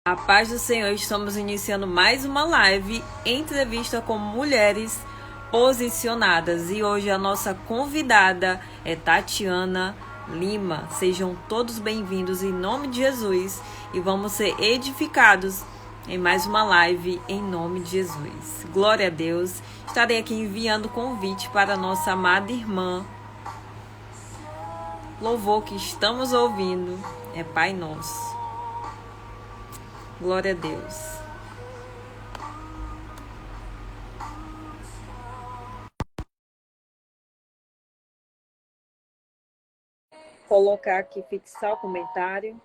A paz do Senhor, estamos iniciando mais uma live, entrevista com mulheres posicionadas. E hoje a nossa convidada é Tatiana Lima. Sejam todos bem-vindos em nome de Jesus e vamos ser edificados em mais uma live em nome de Jesus. Glória a Deus. Estarei aqui enviando convite para a nossa amada irmã. Louvor que estamos ouvindo é Pai Nosso. Glória a Deus. Colocar aqui, fixar o comentário.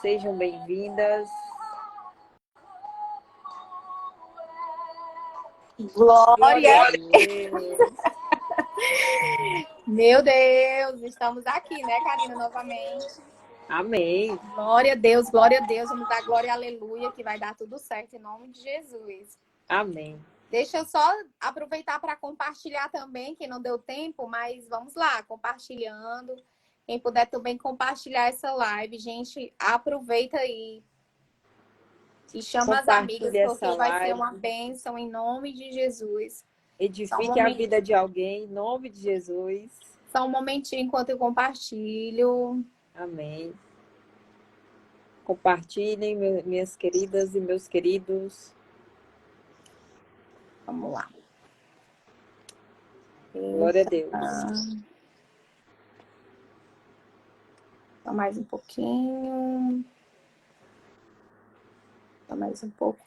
Sejam bem-vindas. Glória! A Deus. Meu Deus, estamos aqui, né, Karina, novamente. Amém. Glória a Deus, vamos dar glória e aleluia, que vai dar tudo certo em nome de Jesus. Amém. Deixa eu só aproveitar para compartilhar também, que não deu tempo, mas vamos lá, compartilhando. Quem puder também compartilhar essa live, gente, aproveita aí. E chama as amigas, Compartilhe essa porque vai ser live. uma bênção em nome de Jesus. Edifique a vida de alguém em nome de Jesus. Só um momentinho enquanto eu compartilho. Amém. Compartilhem, minhas queridas e meus queridos. Vamos lá. Glória a Deus. Só mais um pouquinho. Só mais um pouco.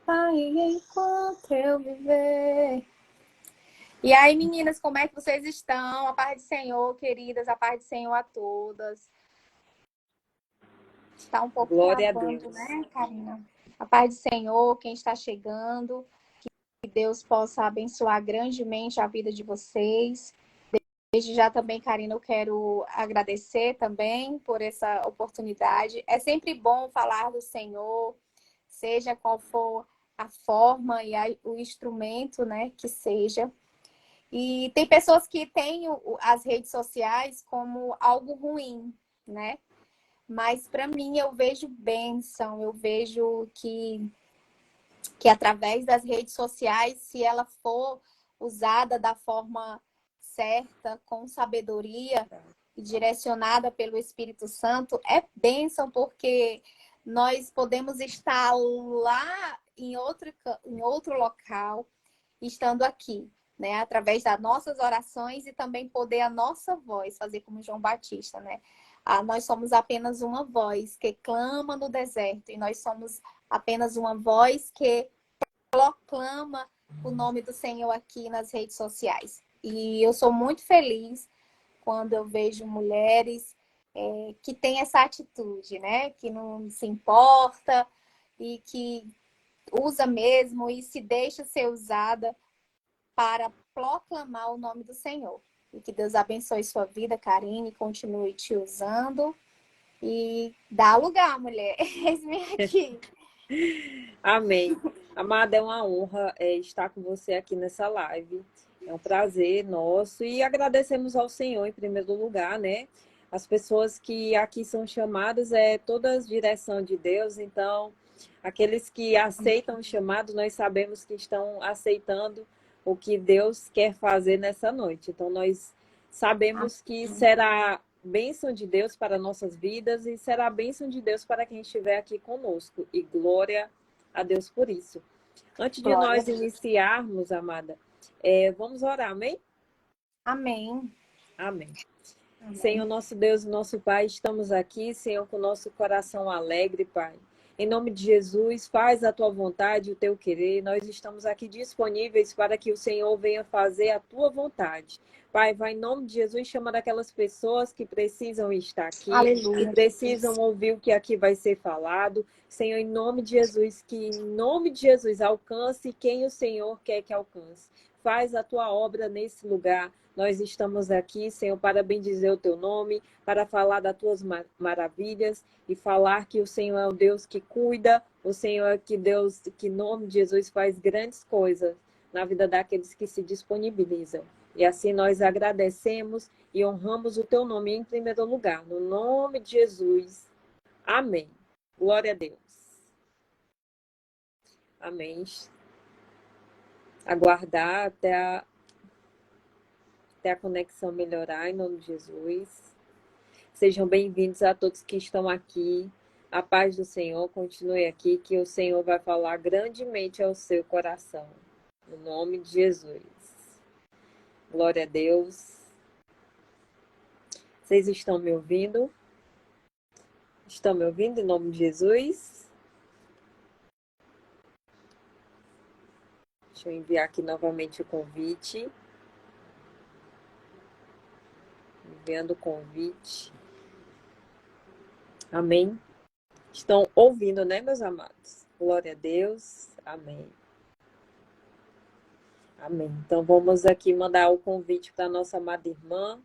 Aí enquanto eu viver. E aí, meninas, como é que vocês estão? A paz do Senhor, queridas, a paz do Senhor a todas. Está um pouco Glória travando, a Deus. né, Karina? A paz do Senhor, quem está chegando, que Deus possa abençoar grandemente a vida de vocês. Desde já também, Karina, eu quero agradecer também por essa oportunidade. É sempre bom falar do Senhor, seja qual for a forma e o instrumento, né, que seja. E tem pessoas que têm as redes sociais como algo ruim, né? Mas para mim eu vejo bênção, eu vejo que através das redes sociais, se ela for usada da forma certa, com sabedoria e direcionada pelo Espírito Santo, é bênção, porque nós podemos estar lá em outro local, estando aqui, né? Através das nossas orações e também poder a nossa voz, fazer como João Batista, né? Nós somos apenas uma voz que clama no deserto, e nós somos apenas uma voz que proclama o nome do Senhor aqui nas redes sociais. E eu sou muito feliz quando eu vejo mulheres que têm essa atitude, né? Que não se importa e que usa mesmo e se deixa ser usada para proclamar o nome do Senhor. E que Deus abençoe sua vida, Karine, e continue te usando. E dá lugar, mulher. Eis-me aqui. Amém. Amada, é uma honra estar com você aqui nessa live. É um prazer nosso e agradecemos ao Senhor em primeiro lugar, né? As pessoas que aqui são chamadas todas direção de Deus, então aqueles que aceitam o chamado, nós sabemos que estão aceitando o que Deus quer fazer nessa noite. Então nós sabemos que será bênção de Deus para nossas vidas e será bênção de Deus para quem estiver aqui conosco. E glória a Deus por isso. Antes de Glória nós iniciarmos, amada, vamos orar, amém? Amém. Amém. Amém. Senhor, nosso Deus e nosso Pai, estamos aqui, Senhor, com o nosso coração alegre, Pai. Em nome de Jesus, faz a tua vontade, o teu querer. Nós estamos aqui disponíveis para que o Senhor venha fazer a tua vontade. Pai, vai em nome de Jesus, chama daquelas pessoas que precisam estar aqui, Aleluia. que precisam ouvir o que aqui vai ser falado. Senhor, em nome de Jesus, que em nome de Jesus alcance quem o Senhor quer que alcance. Faz a tua obra nesse lugar. Nós estamos aqui, Senhor, para bendizer o teu nome, para falar das tuas maravilhas e falar que o Senhor é o Deus que cuida, o Senhor é que Deus, que em nome de Jesus faz grandes coisas na vida daqueles que se disponibilizam. E assim nós agradecemos e honramos o teu nome em primeiro lugar. No nome de Jesus. Amém. Glória a Deus. Amém. Aguardar até a conexão melhorar, em nome de Jesus. Sejam bem-vindos a todos que estão aqui. A paz do Senhor continue aqui, que o Senhor vai falar grandemente ao seu coração. No nome de Jesus. Glória a Deus. Vocês estão me ouvindo? Estão me ouvindo em nome de Jesus? Deixa eu enviar aqui novamente o convite. Enviando o convite. Amém. Estão ouvindo, né, meus amados? Glória a Deus. Amém. Amém. Então, vamos aqui mandar o convite para a nossa amada irmã.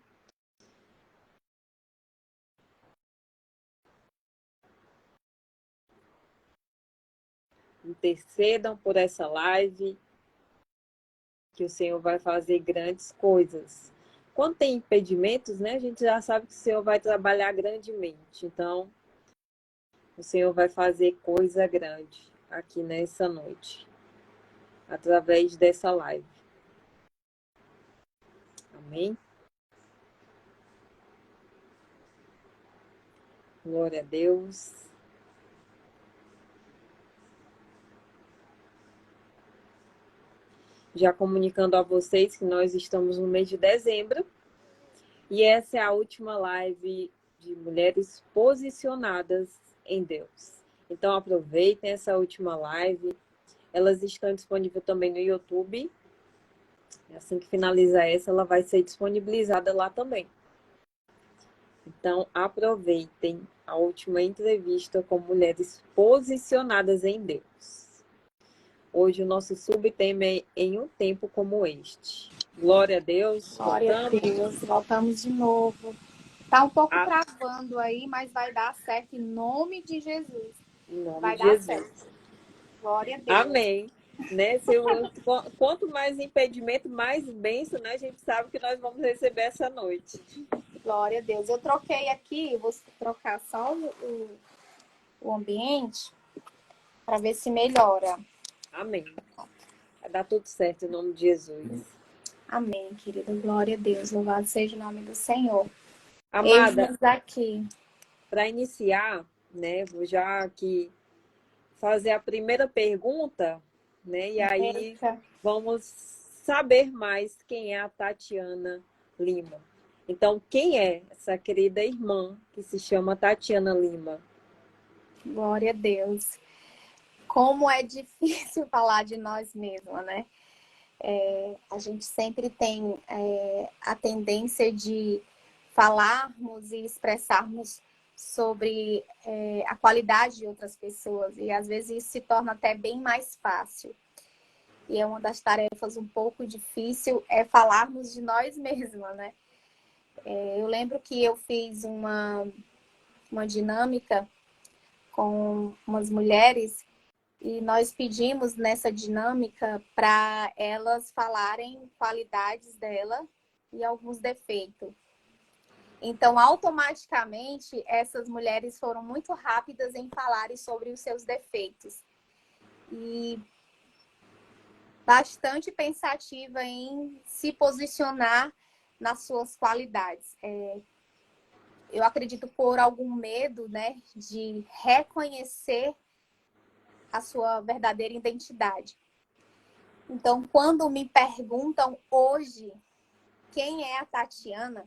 Intercedam por essa live, que o Senhor vai fazer grandes coisas. Quando tem impedimentos, né, a gente já sabe que o Senhor vai trabalhar grandemente. Então, o Senhor vai fazer coisa grande aqui nessa noite, através dessa live. Amém? Glória a Deus. Já comunicando a vocês que nós estamos no mês de dezembro e essa é a última live de mulheres posicionadas em Deus. Então aproveitem essa última live. Elas estão disponíveis também no YouTube. Assim que finalizar essa, ela vai ser disponibilizada lá também. Então aproveitem a última entrevista com mulheres posicionadas em Deus. Hoje o nosso subtema é Em um Tempo Como Este. Glória a Deus. Glória a Deus. Voltamos de novo. Tá um pouco travando aí, mas vai dar certo em nome de Jesus. Em nome vai de dar Jesus. certo. Glória a Deus. Amém. Né? Quanto mais impedimento, mais bênção, né? A gente sabe que nós vamos receber essa noite. Glória a Deus. Eu troquei aqui, vou trocar só o ambiente para ver se melhora. Amém. Vai dar tudo certo em nome de Jesus. Amém, querida. Glória a Deus. Louvado seja o nome do Senhor. Amada, aqui. Para iniciar, né? Vou já aqui fazer a primeira pergunta, né? E aí vamos saber mais quem é a Tatiana Lima. Então, quem é essa querida irmã que se chama Tatiana Lima? Glória a Deus. Como é difícil falar de nós mesmas, né? A gente sempre tem a tendência de falarmos e expressarmos sobre a qualidade de outras pessoas. E às vezes isso se torna até bem mais fácil. E é uma das tarefas um pouco difícil é falarmos de nós mesmas, né? Eu lembro que eu fiz uma dinâmica com umas mulheres e nós pedimos nessa dinâmica para elas falarem qualidades dela e alguns defeitos. Então, automaticamente, essas mulheres foram muito rápidas em falarem sobre os seus defeitos. E bastante pensativa em se posicionar nas suas qualidades. Eu acredito por algum medo, né, de reconhecer a sua verdadeira identidade. Então, quando me perguntam hoje quem é a Tatiana,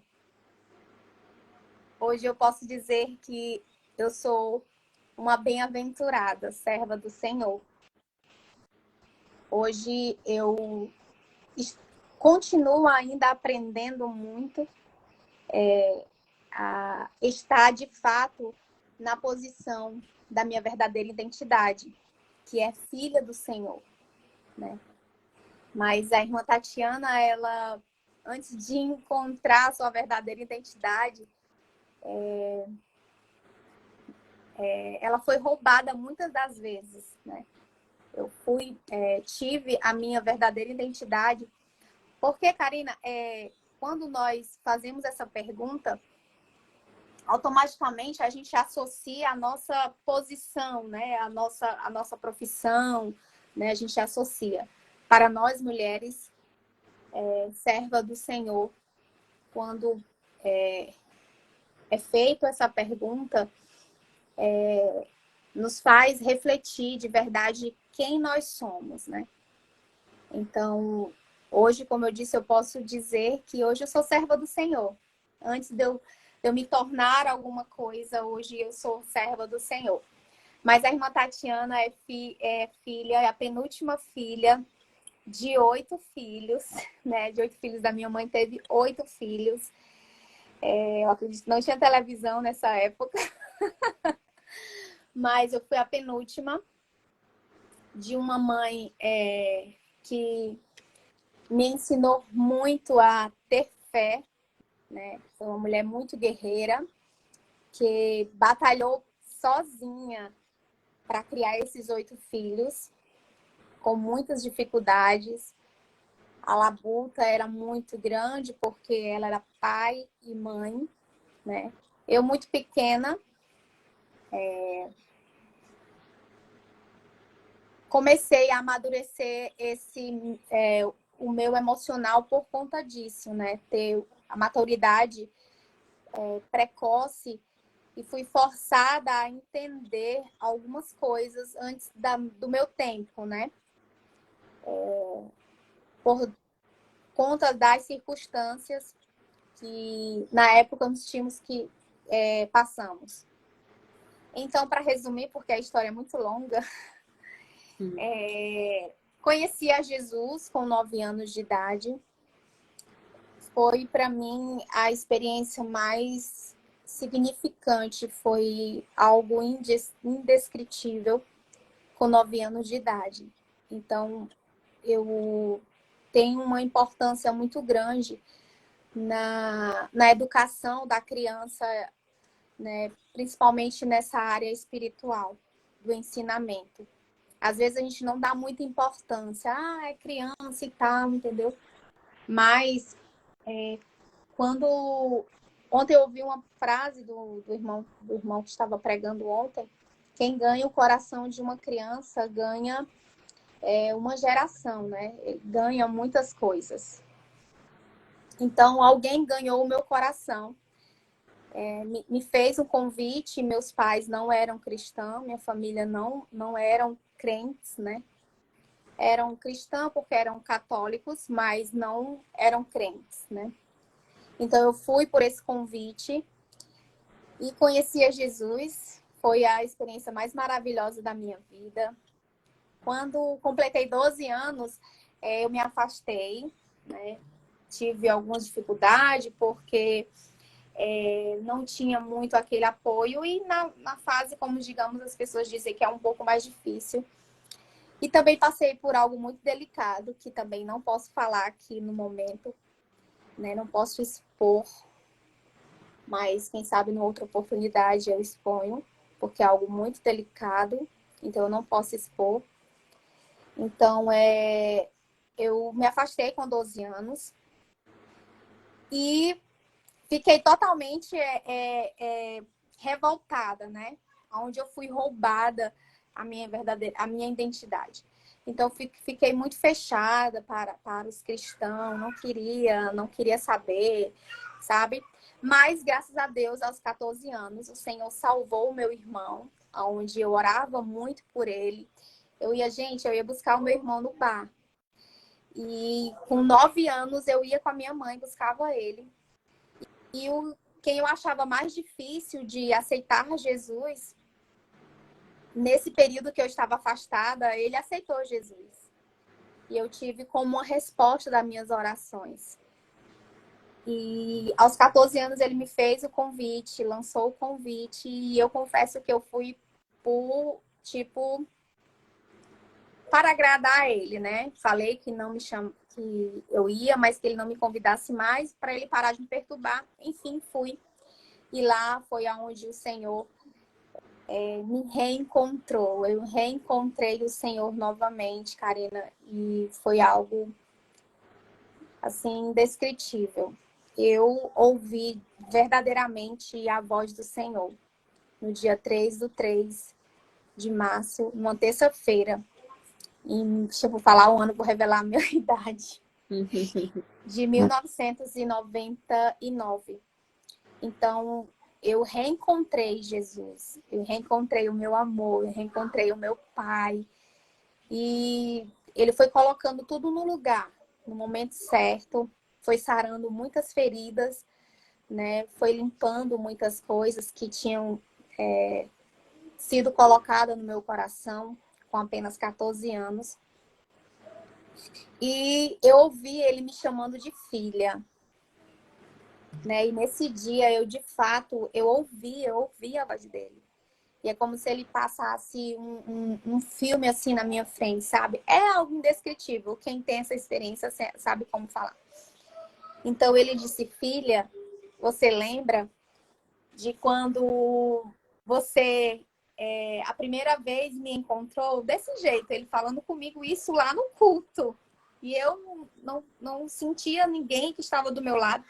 hoje eu posso dizer que eu sou uma bem-aventurada, serva do Senhor. Hoje eu continuo ainda aprendendo muito a estar, de fato, na posição da minha verdadeira identidade, que é filha do Senhor, né? Mas a irmã Tatiana, ela, antes de encontrar a sua verdadeira identidade, ela foi roubada muitas das vezes, né? Eu tive a minha verdadeira identidade Porque, Karina, quando nós fazemos essa pergunta, automaticamente a gente associa a nossa posição, né? A nossa profissão, né? A gente associa. Para nós, mulheres, serva do Senhor, quando é feita essa pergunta, nos faz refletir de verdade quem nós somos, né? Então, hoje, como eu disse, eu posso dizer que hoje eu sou serva do Senhor. Antes de eu me tornar alguma coisa, hoje eu sou serva do Senhor. Mas a irmã Tatiana é a penúltima filha de 8 filhos, né? De 8 filhos da minha mãe, teve 8 filhos. Eu acredito que não tinha televisão nessa época, mas eu fui a penúltima de uma mãe que me ensinou muito a ter fé, né? Foi uma mulher muito guerreira, que batalhou sozinha para criar esses 8 filhos, com muitas dificuldades. A labuta era muito grande, porque ela era pai e mãe, né? Eu, muito pequena, comecei a amadurecer o meu emocional por conta disso, né? Ter a maturidade precoce, e fui forçada a entender algumas coisas antes do meu tempo, né? Por conta das circunstâncias que na época nós tínhamos que passamos. Então, para resumir, porque a história é muito longa, conheci a Jesus com 9 anos de idade. Foi, para mim, a experiência mais significante. Foi algo indescritível com 9 anos de idade. Então, eu tenho uma importância muito grande na educação da criança, né? Principalmente nessa área espiritual, do ensinamento. Às vezes a gente não dá muita importância. É criança e tal, entendeu? Mas quando... Ontem eu ouvi uma frase do irmão que estava pregando ontem. Quem ganha o coração de uma criança ganha uma geração, né? Ele ganha muitas coisas. Então, alguém ganhou o meu coração. Me fez um convite. Meus pais não eram cristãos, minha família não eram crentes, né? Eram cristãos porque eram católicos, mas não eram crentes, né? Então, eu fui por esse convite e conheci a Jesus. Foi a experiência mais maravilhosa da minha vida. Quando completei 12 anos, eu me afastei, né? Tive algumas dificuldades, porque não tinha muito aquele apoio. E na fase, como digamos, as pessoas dizem que é um pouco mais difícil. E também passei por algo muito delicado, que também não posso falar aqui no momento, né? Não posso expor, mas quem sabe numa outra oportunidade eu exponho, porque é algo muito delicado, então eu não posso expor. Então, eu me afastei com 12 anos e fiquei totalmente revoltada, né? Onde eu fui roubada a minha identidade. Então, fiquei muito fechada para os cristãos, não queria saber, sabe? Mas, graças a Deus, aos 14 anos, o Senhor salvou o meu irmão, onde eu orava muito por ele. Eu ia buscar o meu irmão no bar. E com 9 anos, eu ia com a minha mãe, buscava ele. E quem eu achava mais difícil de aceitar Jesus, nesse período que eu estava afastada, ele aceitou Jesus. E eu tive como uma resposta das minhas orações. E aos 14 anos ele me fez o convite, lançou o convite, e eu confesso que eu fui para agradar a ele, né? Falei que não me chama, que eu ia, mas que ele não me convidasse mais, para ele parar de me perturbar. Enfim, fui. E lá foi aonde o Senhor me reencontrou. Eu reencontrei o Senhor novamente, Karina, e foi algo assim, indescritível. Eu ouvi verdadeiramente a voz do Senhor no dia 3/3 de março, numa terça-feira. Deixa eu falar o ano, vou revelar a minha idade. De 1999. Então, eu reencontrei Jesus. Eu reencontrei o meu amor, eu reencontrei o meu Pai. E ele foi colocando tudo no lugar, no momento certo. Foi sarando muitas feridas, né? Foi limpando muitas coisas que tinham sido colocadas no meu coração com apenas 14 anos. E eu ouvi ele me chamando de filha, né? E nesse dia, eu de fato, eu ouvi a voz dele. E é como se ele passasse um filme assim na minha frente, sabe? É algo indescritível. Quem tem essa experiência sabe como falar. Então ele disse, filha, você lembra de quando você a primeira vez me encontrou desse jeito, ele falando comigo isso lá no culto. E eu não sentia ninguém que estava do meu lado.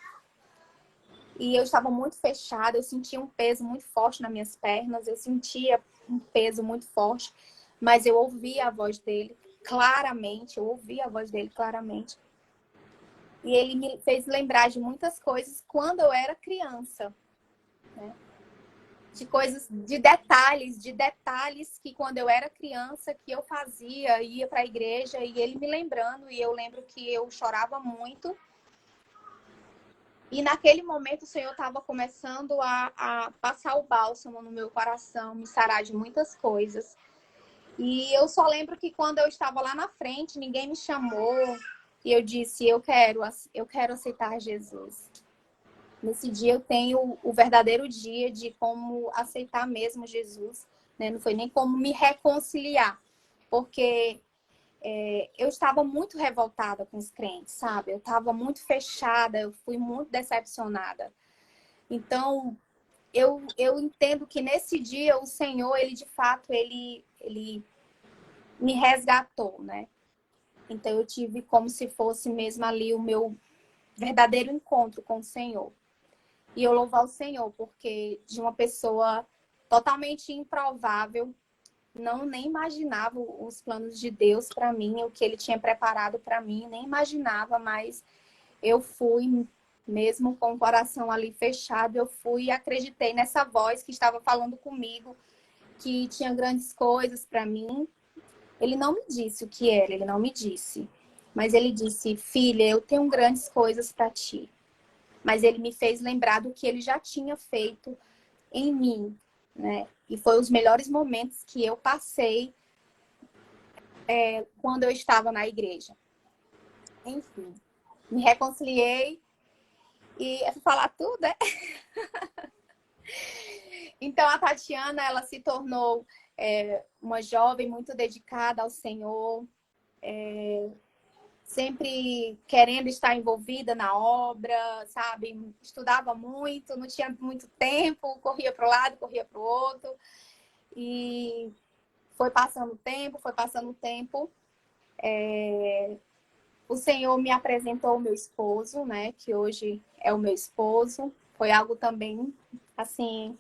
E eu estava muito fechada, eu sentia um peso muito forte nas minhas pernas, eu sentia um peso muito forte, mas eu ouvia a voz dele claramente, eu ouvia a voz dele claramente. E ele me fez lembrar de muitas coisas quando eu era criança, né? De coisas, de detalhes que quando eu era criança que eu fazia, ia para a igreja e ele me lembrando, e eu lembro que eu chorava muito. E naquele momento o Senhor estava começando a passar o bálsamo no meu coração, me sarar de muitas coisas. E eu só lembro que quando eu estava lá na frente, ninguém me chamou. E eu disse, eu quero aceitar Jesus. Nesse dia eu tenho o verdadeiro dia de como aceitar mesmo Jesus, né? Não foi nem como me reconciliar. Porque eu estava muito revoltada com os crentes, sabe? Eu estava muito fechada, eu fui muito decepcionada. Então, eu entendo que nesse dia o Senhor, ele de fato, ele me resgatou, né? Então, eu tive como se fosse mesmo ali o meu verdadeiro encontro com o Senhor. E eu louvo ao Senhor, porque de uma pessoa totalmente improvável, não nem imaginava os planos de Deus para mim, o que ele tinha preparado para mim, nem imaginava, mas eu fui, mesmo com o coração ali fechado, eu fui e acreditei nessa voz que estava falando comigo, que tinha grandes coisas para mim. Ele não me disse o que era, ele não me disse, mas ele disse, filha, eu tenho grandes coisas para ti. Mas ele me fez lembrar do que ele já tinha feito em mim, né? E foi os melhores momentos que eu passei quando eu estava na igreja. Enfim, me reconciliei e é falar tudo, né? Então a Tatiana, ela se tornou uma jovem muito dedicada ao Senhor, sempre querendo estar envolvida na obra, sabe? Estudava muito, não tinha muito tempo, corria para o lado, corria para o outro. E foi passando o tempo. O Senhor me apresentou o meu esposo, né? Que hoje é o meu esposo. Foi algo também, assim,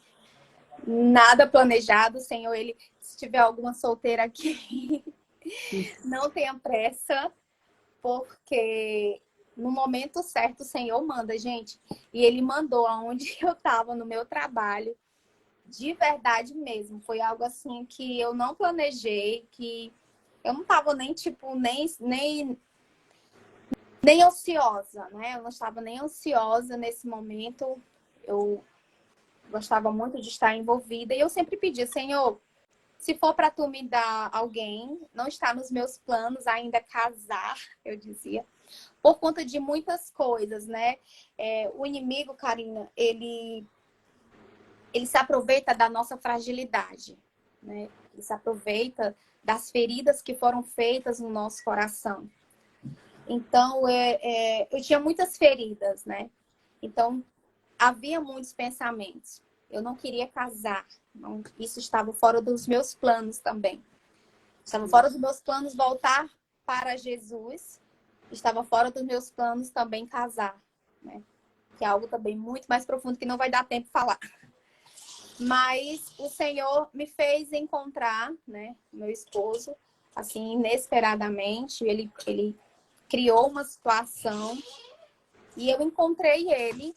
nada planejado. O Senhor, ele, se tiver alguma solteira aqui, não tenha pressa, porque no momento certo o Senhor manda, gente. E ele mandou aonde eu estava, no meu trabalho, de verdade mesmo. Foi algo assim que eu não planejei, que eu não estava nem, tipo, nem ansiosa, né? Eu não estava nem ansiosa nesse momento. Eu gostava muito de estar envolvida. E eu sempre pedia, Senhor, se for para tu me dar alguém, não está nos meus planos ainda casar, eu dizia, por conta de muitas coisas, né? O inimigo, Karina, ele se aproveita da nossa fragilidade, né? Ele se aproveita das feridas que foram feitas no nosso coração. Então, eu tinha muitas feridas, né? Então, havia muitos pensamentos. Eu não queria casar. Não, isso estava fora dos meus planos também. Estava fora dos meus planos voltar para Jesus. estava fora dos meus planos também casar, né? Que é algo também muito mais profundo que não vai dar tempo de falar. Mas o Senhor me fez encontrar, né, meu esposo, assim, inesperadamente. Ele criou uma situação e eu encontrei ele.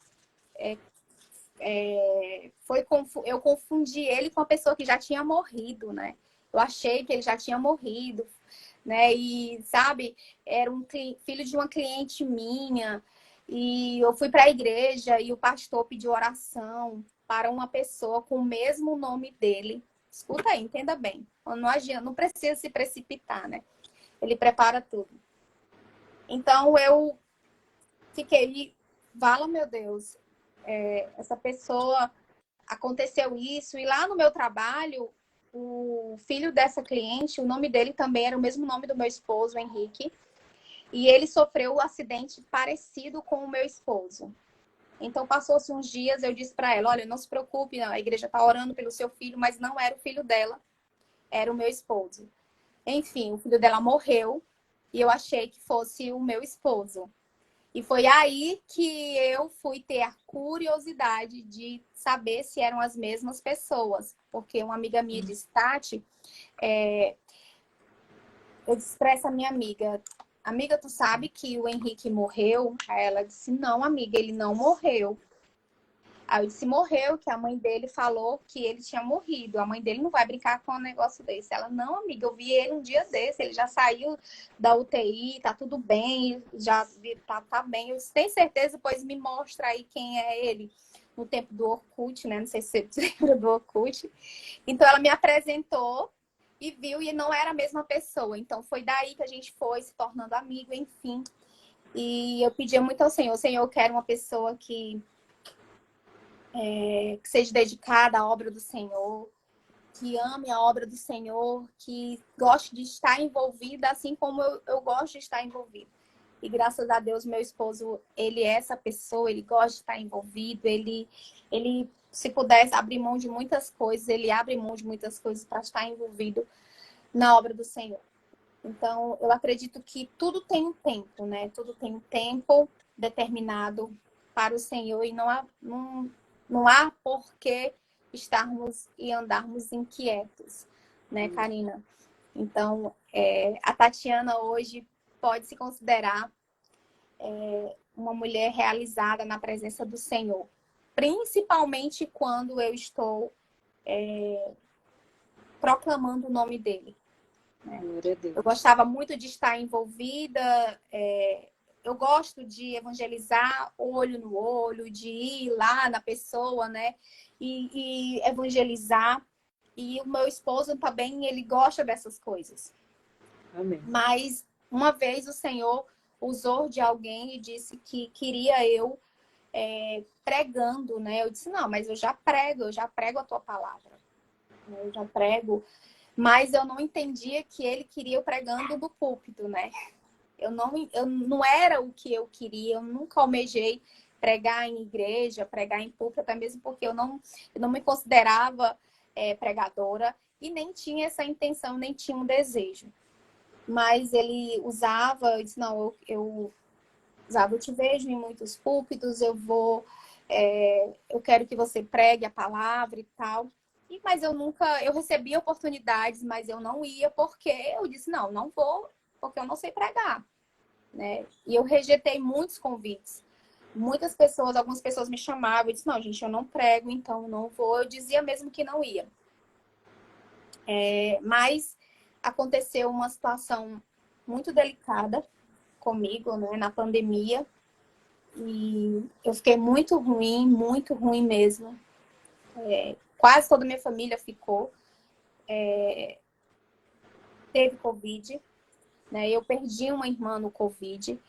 Eu confundi ele com uma pessoa que já tinha morrido, né? Eu achei que ele já tinha morrido, né? E, sabe, era filho de uma cliente minha. E eu fui para a igreja e o pastor pediu oração para uma pessoa com o mesmo nome dele. Escuta aí, entenda bem. Não adianta, não precisa se precipitar, né? Ele prepara tudo. Então eu fiquei, vala meu Deus, essa pessoa, aconteceu isso. E lá no meu trabalho, o filho dessa cliente, o nome dele também era o mesmo nome do meu esposo, Henrique. E ele sofreu um acidente parecido com o meu esposo. Então, passou-se uns dias, eu disse para ela, olha, não se preocupe, a igreja está orando pelo seu filho, mas não era o filho dela, era o meu esposo. Enfim, o filho dela morreu e eu achei que fosse o meu esposo. E foi aí que eu fui ter a curiosidade de saber se eram as mesmas pessoas. Porque uma amiga minha disse, Tati, eu disse para essa minha amiga, amiga, tu sabe que o Henrique morreu? Aí ela disse, não, amiga, ele não morreu. Aí eu disse, morreu, que a mãe dele falou que ele tinha morrido. A mãe dele não vai brincar com um negócio desse. Ela, não, amiga, eu vi ele um dia desse, ele já saiu da UTI, tá tudo bem, já tá bem. Eu disse, tem certeza? Pois me mostra aí quem é ele. No tempo do Orkut, né? Não sei se você lembra do Orkut. Então ela me apresentou e viu e não era a mesma pessoa. Então foi daí que a gente foi se tornando amigo, enfim. E eu pedia muito ao Senhor, Senhor, eu quero uma pessoa que seja dedicada à obra do Senhor, que ame a obra do Senhor, que goste de estar envolvida assim como eu gosto de estar envolvida. E graças a Deus, meu esposo, ele é essa pessoa, ele gosta de estar envolvido, ele se pudesse abrir mão de muitas coisas, ele abre mão de muitas coisas para estar envolvido na obra do Senhor. Então, eu acredito que tudo tem um tempo, né? Tudo tem um tempo determinado para o Senhor e não há por que estarmos e andarmos inquietos, né, Karina? Então, a Tatiana hoje pode se considerar uma mulher realizada na presença do Senhor, principalmente quando eu estou proclamando o nome dele. Eu gostava muito de estar envolvida, eu gosto de evangelizar olho no olho, de ir lá na pessoa, né? E evangelizar. E o meu esposo também, ele gosta dessas coisas. Amém. Mas uma vez o Senhor usou de alguém e disse que queria eu pregando, né? Eu disse, não, mas eu já prego a tua palavra. Eu já prego. Mas eu não entendia que ele queria eu pregando do púlpito, né? Eu não era o que eu queria, eu nunca almejei pregar em igreja, pregar em púlpito, até mesmo porque eu não me considerava pregadora e nem tinha essa intenção, nem tinha um desejo. Mas ele usava, eu disse, não, eu usava, eu te vejo em muitos púlpitos, eu quero que você pregue a palavra e tal. Mas eu recebia oportunidades, mas eu não ia porque eu disse, não vou, porque eu não sei pregar. Né? E eu rejeitei muitos convites. Algumas pessoas me chamavam e disse, não, gente, eu não prego, então não vou. Eu dizia mesmo que não ia. Mas aconteceu uma situação muito delicada comigo, né, na pandemia. E eu fiquei muito ruim mesmo. Quase toda a minha família ficou. Teve Covid. Né? Eu perdi uma irmã no Covid.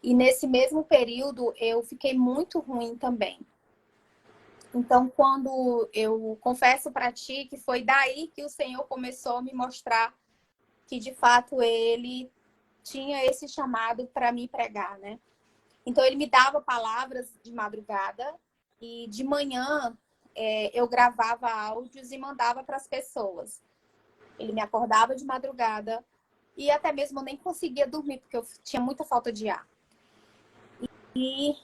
E nesse mesmo período, eu fiquei muito ruim também. Então, quando eu confesso para ti que foi daí que o Senhor começou a me mostrar que, de fato, Ele tinha esse chamado para me pregar, né? Então, Ele me dava palavras de madrugada e de manhã eu gravava áudios e mandava para as pessoas. Ele me acordava de madrugada, E até mesmo eu nem conseguia dormir, porque eu tinha muita falta de ar. E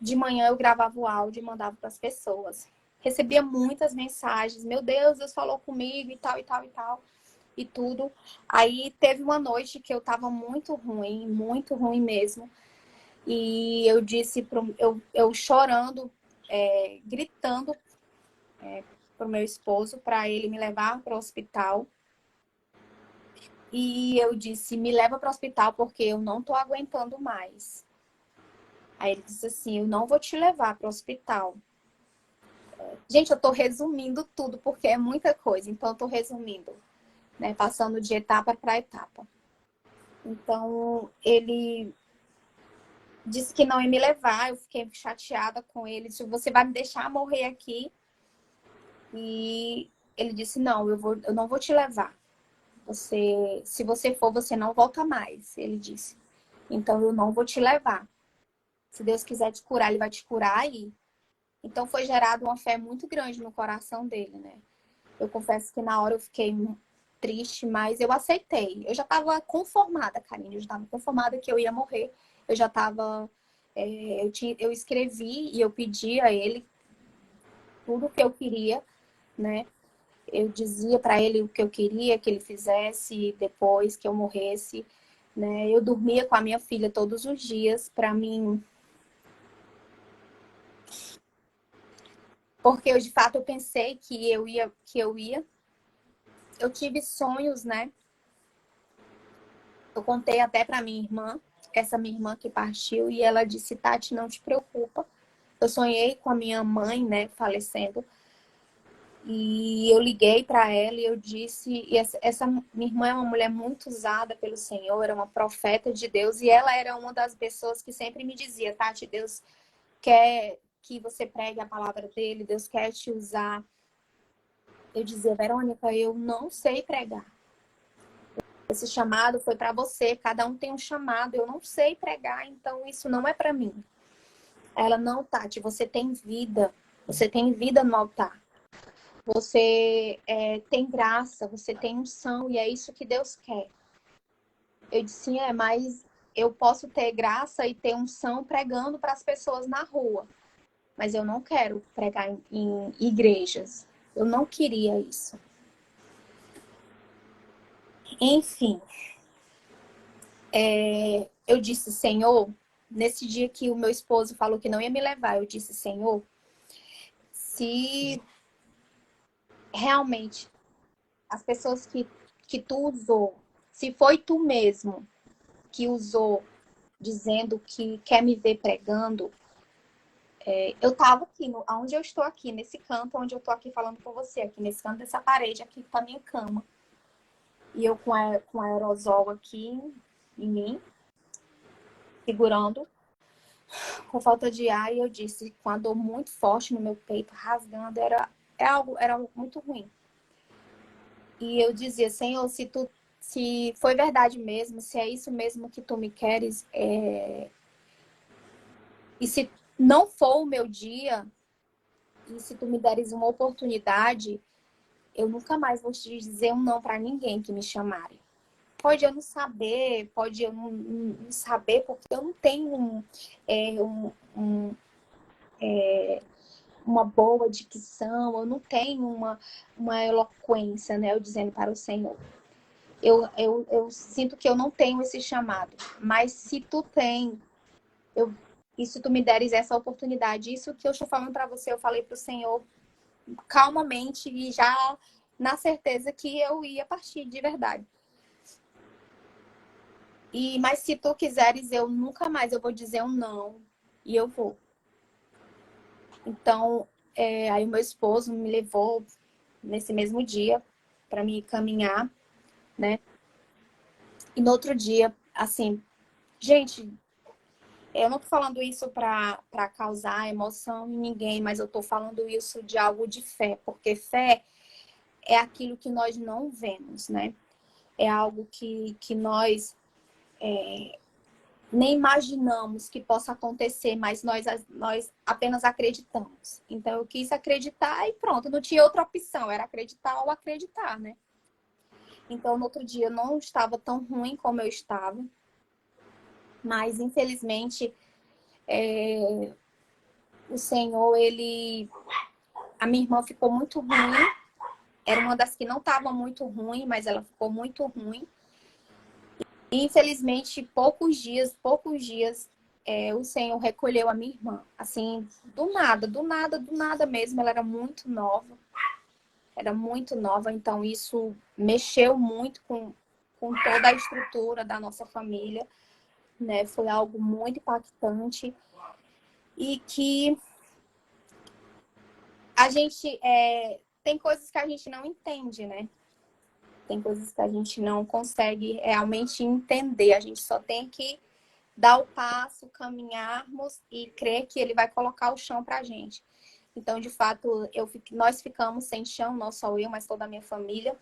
de manhã eu gravava o áudio e mandava para as pessoas. Recebia muitas mensagens. Meu Deus falou comigo e tal, e tal, e tal. E tudo. Aí teve uma noite que eu tava muito ruim mesmo. E eu disse, eu chorando, gritando pro meu esposo para ele me levar para o hospital. E eu disse, me leva para o hospital porque eu não tô aguentando mais. Aí ele disse assim, eu não vou te levar para o hospital. Gente, eu tô resumindo tudo porque é muita coisa. Então eu tô resumindo, né? Passando de etapa para etapa. Então ele disse que não ia me levar. Eu fiquei chateada com ele. Disse, você vai me deixar morrer aqui? E ele disse, não, eu não vou te levar. Se você for, você não volta mais. Ele disse. Então eu não vou te levar. Se Deus quiser te curar, ele vai te curar aí. Então foi gerada uma fé muito grande no coração dele, né? Eu confesso que na hora eu fiquei triste, mas eu aceitei. Eu já estava conformada, Karine. Eu já estava conformada que eu ia morrer. Eu já estava... eu escrevi e eu pedi a ele tudo o que eu queria, né? Eu dizia para ele o que eu queria que ele fizesse depois que eu morresse, né? Eu dormia com a minha filha todos os dias para mim, porque eu de fato eu pensei que eu ia. Eu tive sonhos, né? Eu contei até para minha irmã, essa minha irmã que partiu, e ela disse, Tati, não te preocupa. Eu sonhei com a minha mãe, né, falecendo. E eu liguei para ela e eu disse, e essa minha irmã é uma mulher muito usada pelo Senhor, era uma profeta de Deus, e ela era uma das pessoas que sempre me dizia, Tati, Deus quer que você pregue a palavra dele, Deus quer te usar. Eu dizia, Verônica, eu não sei pregar. Esse chamado foi para você, cada um tem um chamado, eu não sei pregar, então isso não é para mim. Ela, não, Tati, você tem vida no altar. Você tem graça, você tem unção, e é isso que Deus quer. Eu disse, mas eu posso ter graça e ter unção pregando para as pessoas na rua, mas eu não quero pregar em igrejas. Eu não queria isso. Enfim, eu disse, Senhor, nesse dia que o meu esposo falou que não ia me levar, eu disse, Senhor, se realmente as pessoas que tu usou, se foi tu mesmo que usou, dizendo que quer me ver pregando, eu tava aqui, onde eu estou aqui, nesse canto onde eu tô aqui falando com você, aqui nesse canto dessa parede, aqui tá a minha cama. E eu com aerosol aqui em mim, segurando, com falta de ar, e eu disse, com a dor muito forte no meu peito, rasgando, era algo muito ruim. E eu dizia, Senhor, se foi verdade mesmo, se é isso mesmo que tu me queres, e se não for o meu dia, e se tu me deres uma oportunidade, eu nunca mais vou te dizer um não para ninguém que me chamarem. Pode eu não saber, pode eu não saber, porque eu não tenho uma boa dicção, eu não tenho uma eloquência, né? Eu dizendo para o Senhor. Eu sinto que eu não tenho esse chamado, mas se tu tem, e se tu me deres essa oportunidade, isso que eu estou falando para você, eu falei para o Senhor calmamente e já na certeza que eu ia partir de verdade. Mas se tu quiseres, eu nunca mais eu vou dizer um não e eu vou. Então, aí o meu esposo me levou nesse mesmo dia para me caminhar, né? E no outro dia, assim, gente, eu não tô falando isso para causar emoção em ninguém, mas eu tô falando isso de algo de fé, porque fé é aquilo que nós não vemos, né? É algo que nós nem imaginamos que possa acontecer, mas nós apenas acreditamos. Então eu quis acreditar e pronto, não tinha outra opção, era acreditar ou acreditar, né? Então, no outro dia, eu não estava tão ruim como eu estava. Mas, infelizmente, o Senhor, a minha irmã ficou muito ruim. Era uma das que não estava muito ruim, mas ela ficou muito ruim. E, infelizmente, poucos dias, o Senhor recolheu a minha irmã. Assim, do nada mesmo. Ela era muito nova. Então isso mexeu muito com toda a estrutura da nossa família, né? Foi algo muito impactante e que a gente tem coisas que a gente não entende, né? Tem coisas que a gente não consegue realmente entender. A gente só tem que dar o passo, caminharmos e crer que ele vai colocar o chão pra gente. Então, de fato, nós ficamos sem chão, não só eu, mas toda a minha família.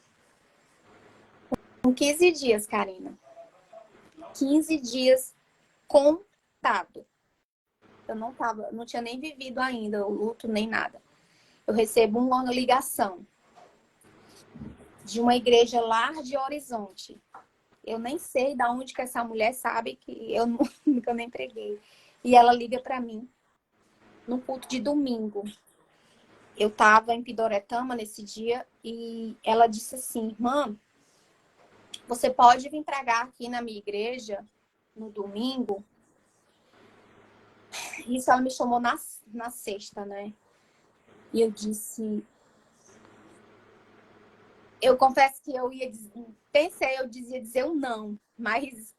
Com 15 dias, Karina. 15 dias contado. Eu não tinha nem vivido ainda o luto, nem nada. Eu recebo uma ligação de uma igreja lá de Horizonte. Eu nem sei de onde que essa mulher sabe que eu nunca nem preguei. E ela liga para mim no culto de domingo. Eu estava em Pidoretama nesse dia e ela disse assim: irmã, você pode vir pregar aqui na minha igreja no domingo? Isso ela me chamou na sexta, né? E eu disse... Eu confesso que eu dizia dizer um não, mas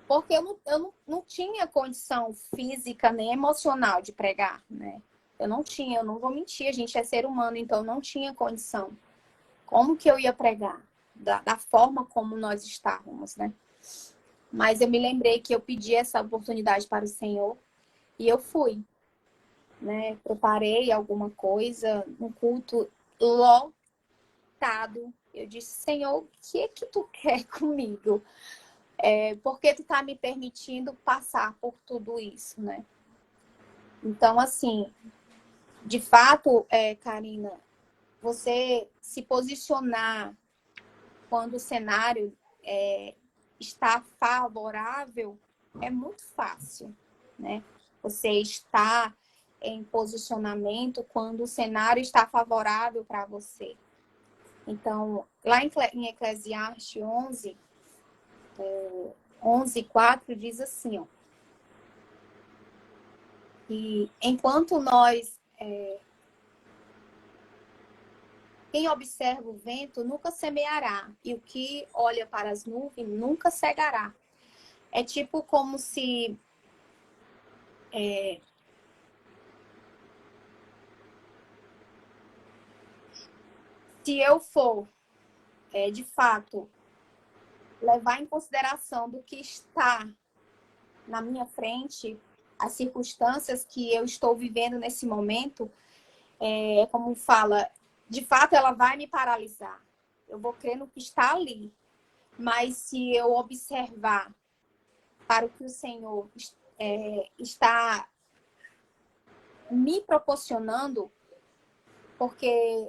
porque eu não tinha condição física nem emocional de pregar, né? Eu não vou mentir, a gente é ser humano, então eu não tinha condição. Como que eu ia pregar? Da forma como nós estávamos, né? Mas eu me lembrei que eu pedi essa oportunidade para o Senhor e eu fui, né? Preparei alguma coisa, um culto lotado. Eu disse: Senhor, o que é que tu quer comigo? Por que tu tá me permitindo passar por tudo isso, né? Então, assim, de fato, Karina, você se posicionar quando o cenário está favorável é muito fácil, né? Você está em posicionamento quando o cenário está favorável para você. Então, lá em Eclesiastes 11:4 diz assim, ó, que enquanto quem observa o vento nunca semeará, e o que olha para as nuvens nunca cegará. É tipo como se eu for, de fato, levar em consideração do que está na minha frente, as circunstâncias que eu estou vivendo nesse momento, como fala, de fato ela vai me paralisar. Eu vou crer no que está ali. Mas se eu observar para o que o Senhor está me proporcionando, porque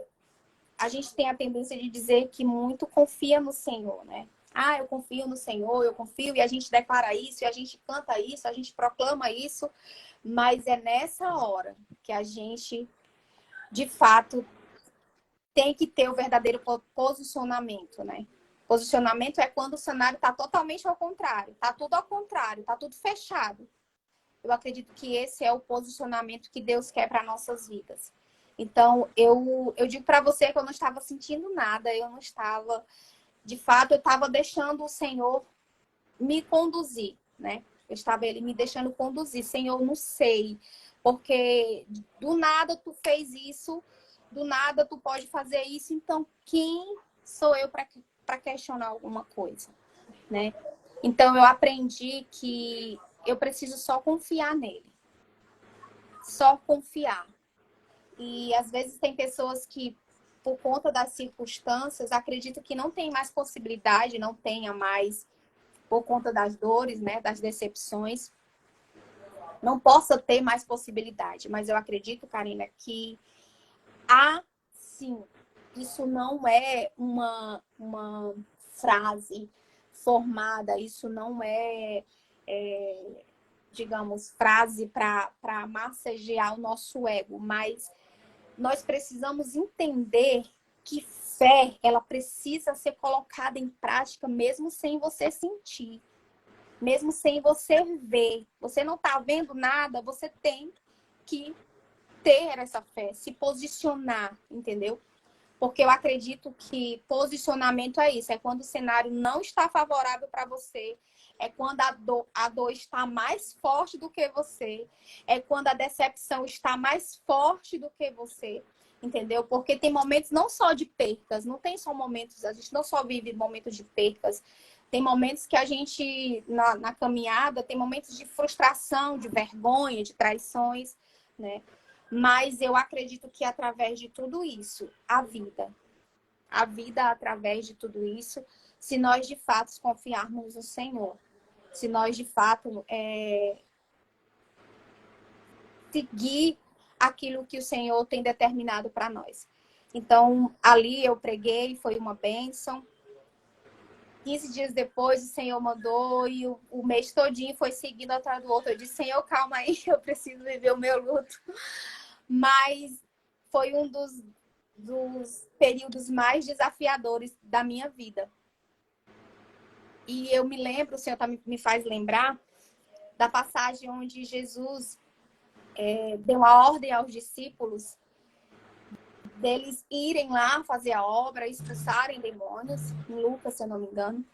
a gente tem a tendência de dizer que muito confia no Senhor, né? Ah, eu confio no Senhor, eu confio, e a gente declara isso, e a gente canta isso, a gente proclama isso, mas é nessa hora que a gente, de fato, tem que ter o verdadeiro posicionamento, né? Posicionamento é quando o cenário está totalmente ao contrário, está tudo ao contrário, está tudo fechado. Eu acredito que esse é o posicionamento que Deus quer para nossas vidas. Então, eu digo para você que eu não estava sentindo nada, eu não estava... De fato, eu estava deixando o Senhor me conduzir, né? Ele me deixando conduzir. Senhor, não sei, porque do nada tu fez isso, do nada tu pode fazer isso, então quem sou eu para questionar alguma coisa, né? Então, eu aprendi que eu preciso só confiar nele. Só confiar. E às vezes tem pessoas que, por conta das circunstâncias, acreditam que não tem mais possibilidade, não tenha mais, por conta das dores, né, das decepções, não possa ter mais possibilidade. Mas eu acredito, Karina, que há sim. Isso não é uma frase formada, isso não digamos, frase para massagear o nosso ego, mas nós precisamos entender que fé, ela precisa ser colocada em prática mesmo sem você sentir, mesmo sem você ver. Você não está vendo nada, você tem que ter essa fé, se posicionar, entendeu? Porque eu acredito que posicionamento é isso, é quando o cenário não está favorável para você, é quando a dor está mais forte do que você, é quando a decepção está mais forte do que você, entendeu? Porque tem momentos não só de percas, não tem só momentos, a gente não só vive momentos de percas, tem momentos que a gente, na caminhada, tem momentos de frustração, de vergonha, de traições, né? Mas eu acredito que através de tudo isso, a vida através de tudo isso, se nós de fato confiarmos no Senhor, se nós de fato seguir aquilo que o Senhor tem determinado para nós. Então, ali eu preguei, foi uma bênção. 15 dias depois, o Senhor mandou e o mês todinho foi seguindo atrás do outro. Eu disse, Senhor, calma aí, eu preciso viver o meu luto. Mas foi um dos períodos mais desafiadores da minha vida. E eu me lembro, o Senhor me faz lembrar da passagem onde Jesus deu a ordem aos discípulos deles irem lá fazer a obra, expulsarem demônios, em Lucas, se eu não me engano.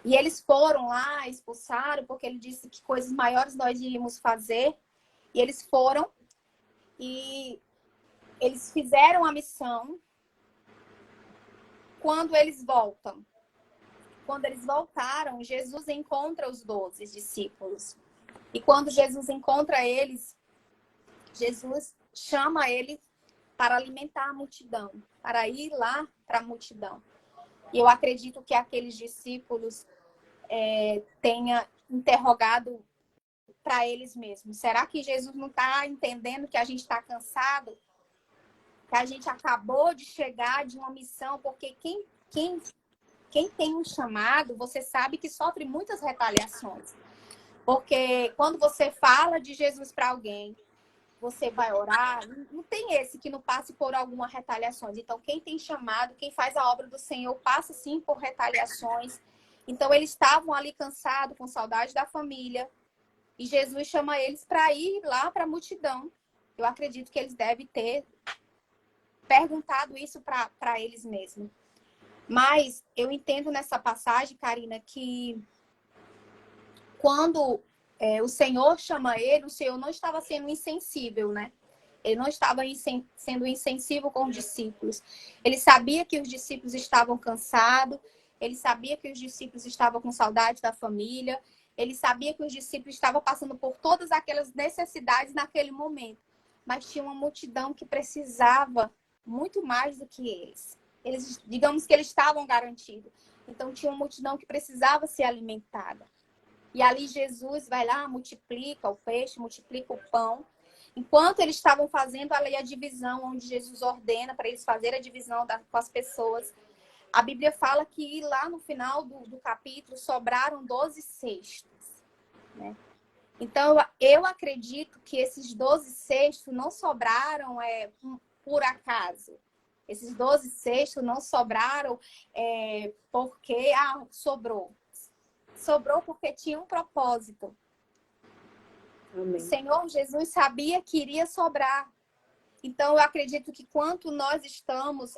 E eles foram lá, expulsaram, porque ele disse que coisas maiores nós iríamos fazer. E eles foram e eles fizeram a missão. Quando eles voltaram, Jesus encontra os 12 discípulos. E quando Jesus encontra eles, Jesus chama eles para alimentar a multidão, para ir lá para a multidão. E eu acredito que aqueles discípulos tenha interrogado para eles mesmos. Será que Jesus não está entendendo que a gente está cansado? Que a gente acabou de chegar de uma missão? Porque quem tem um chamado, você sabe que sofre muitas retaliações. Porque quando você fala de Jesus para alguém, você vai orar, não tem esse que não passe por alguma retaliações. Então, quem tem chamado, quem faz a obra do Senhor, passa sim por retaliações. Então, eles estavam ali cansados, com saudade da família. E Jesus chama eles para ir lá para a multidão. Eu acredito que eles devem ter perguntado isso para eles mesmos. Mas eu entendo nessa passagem, Karina, que quando o Senhor chama ele, o Senhor não estava sendo insensível, né? Ele não estava sendo insensível com os discípulos. Ele sabia que os discípulos estavam cansados, ele sabia que os discípulos estavam com saudade da família, ele sabia que os discípulos estavam passando por todas aquelas necessidades naquele momento. Mas tinha uma multidão que precisava muito mais do que eles. Digamos que eles estavam garantidos. Então, tinha uma multidão que precisava ser alimentada. E ali Jesus vai lá, multiplica o peixe, multiplica o pão. Enquanto eles estavam fazendo ali a divisão, onde Jesus ordena para eles fazerem a divisão com as pessoas, a Bíblia fala que lá no final do capítulo sobraram 12 cestos, né? Então, eu acredito que esses 12 cestos não sobraram por acaso. Esses 12 cestos não sobraram porque sobrou. Sobrou porque tinha um propósito. Amém. O Senhor Jesus sabia que iria sobrar. Então, eu acredito que quanto nós estamos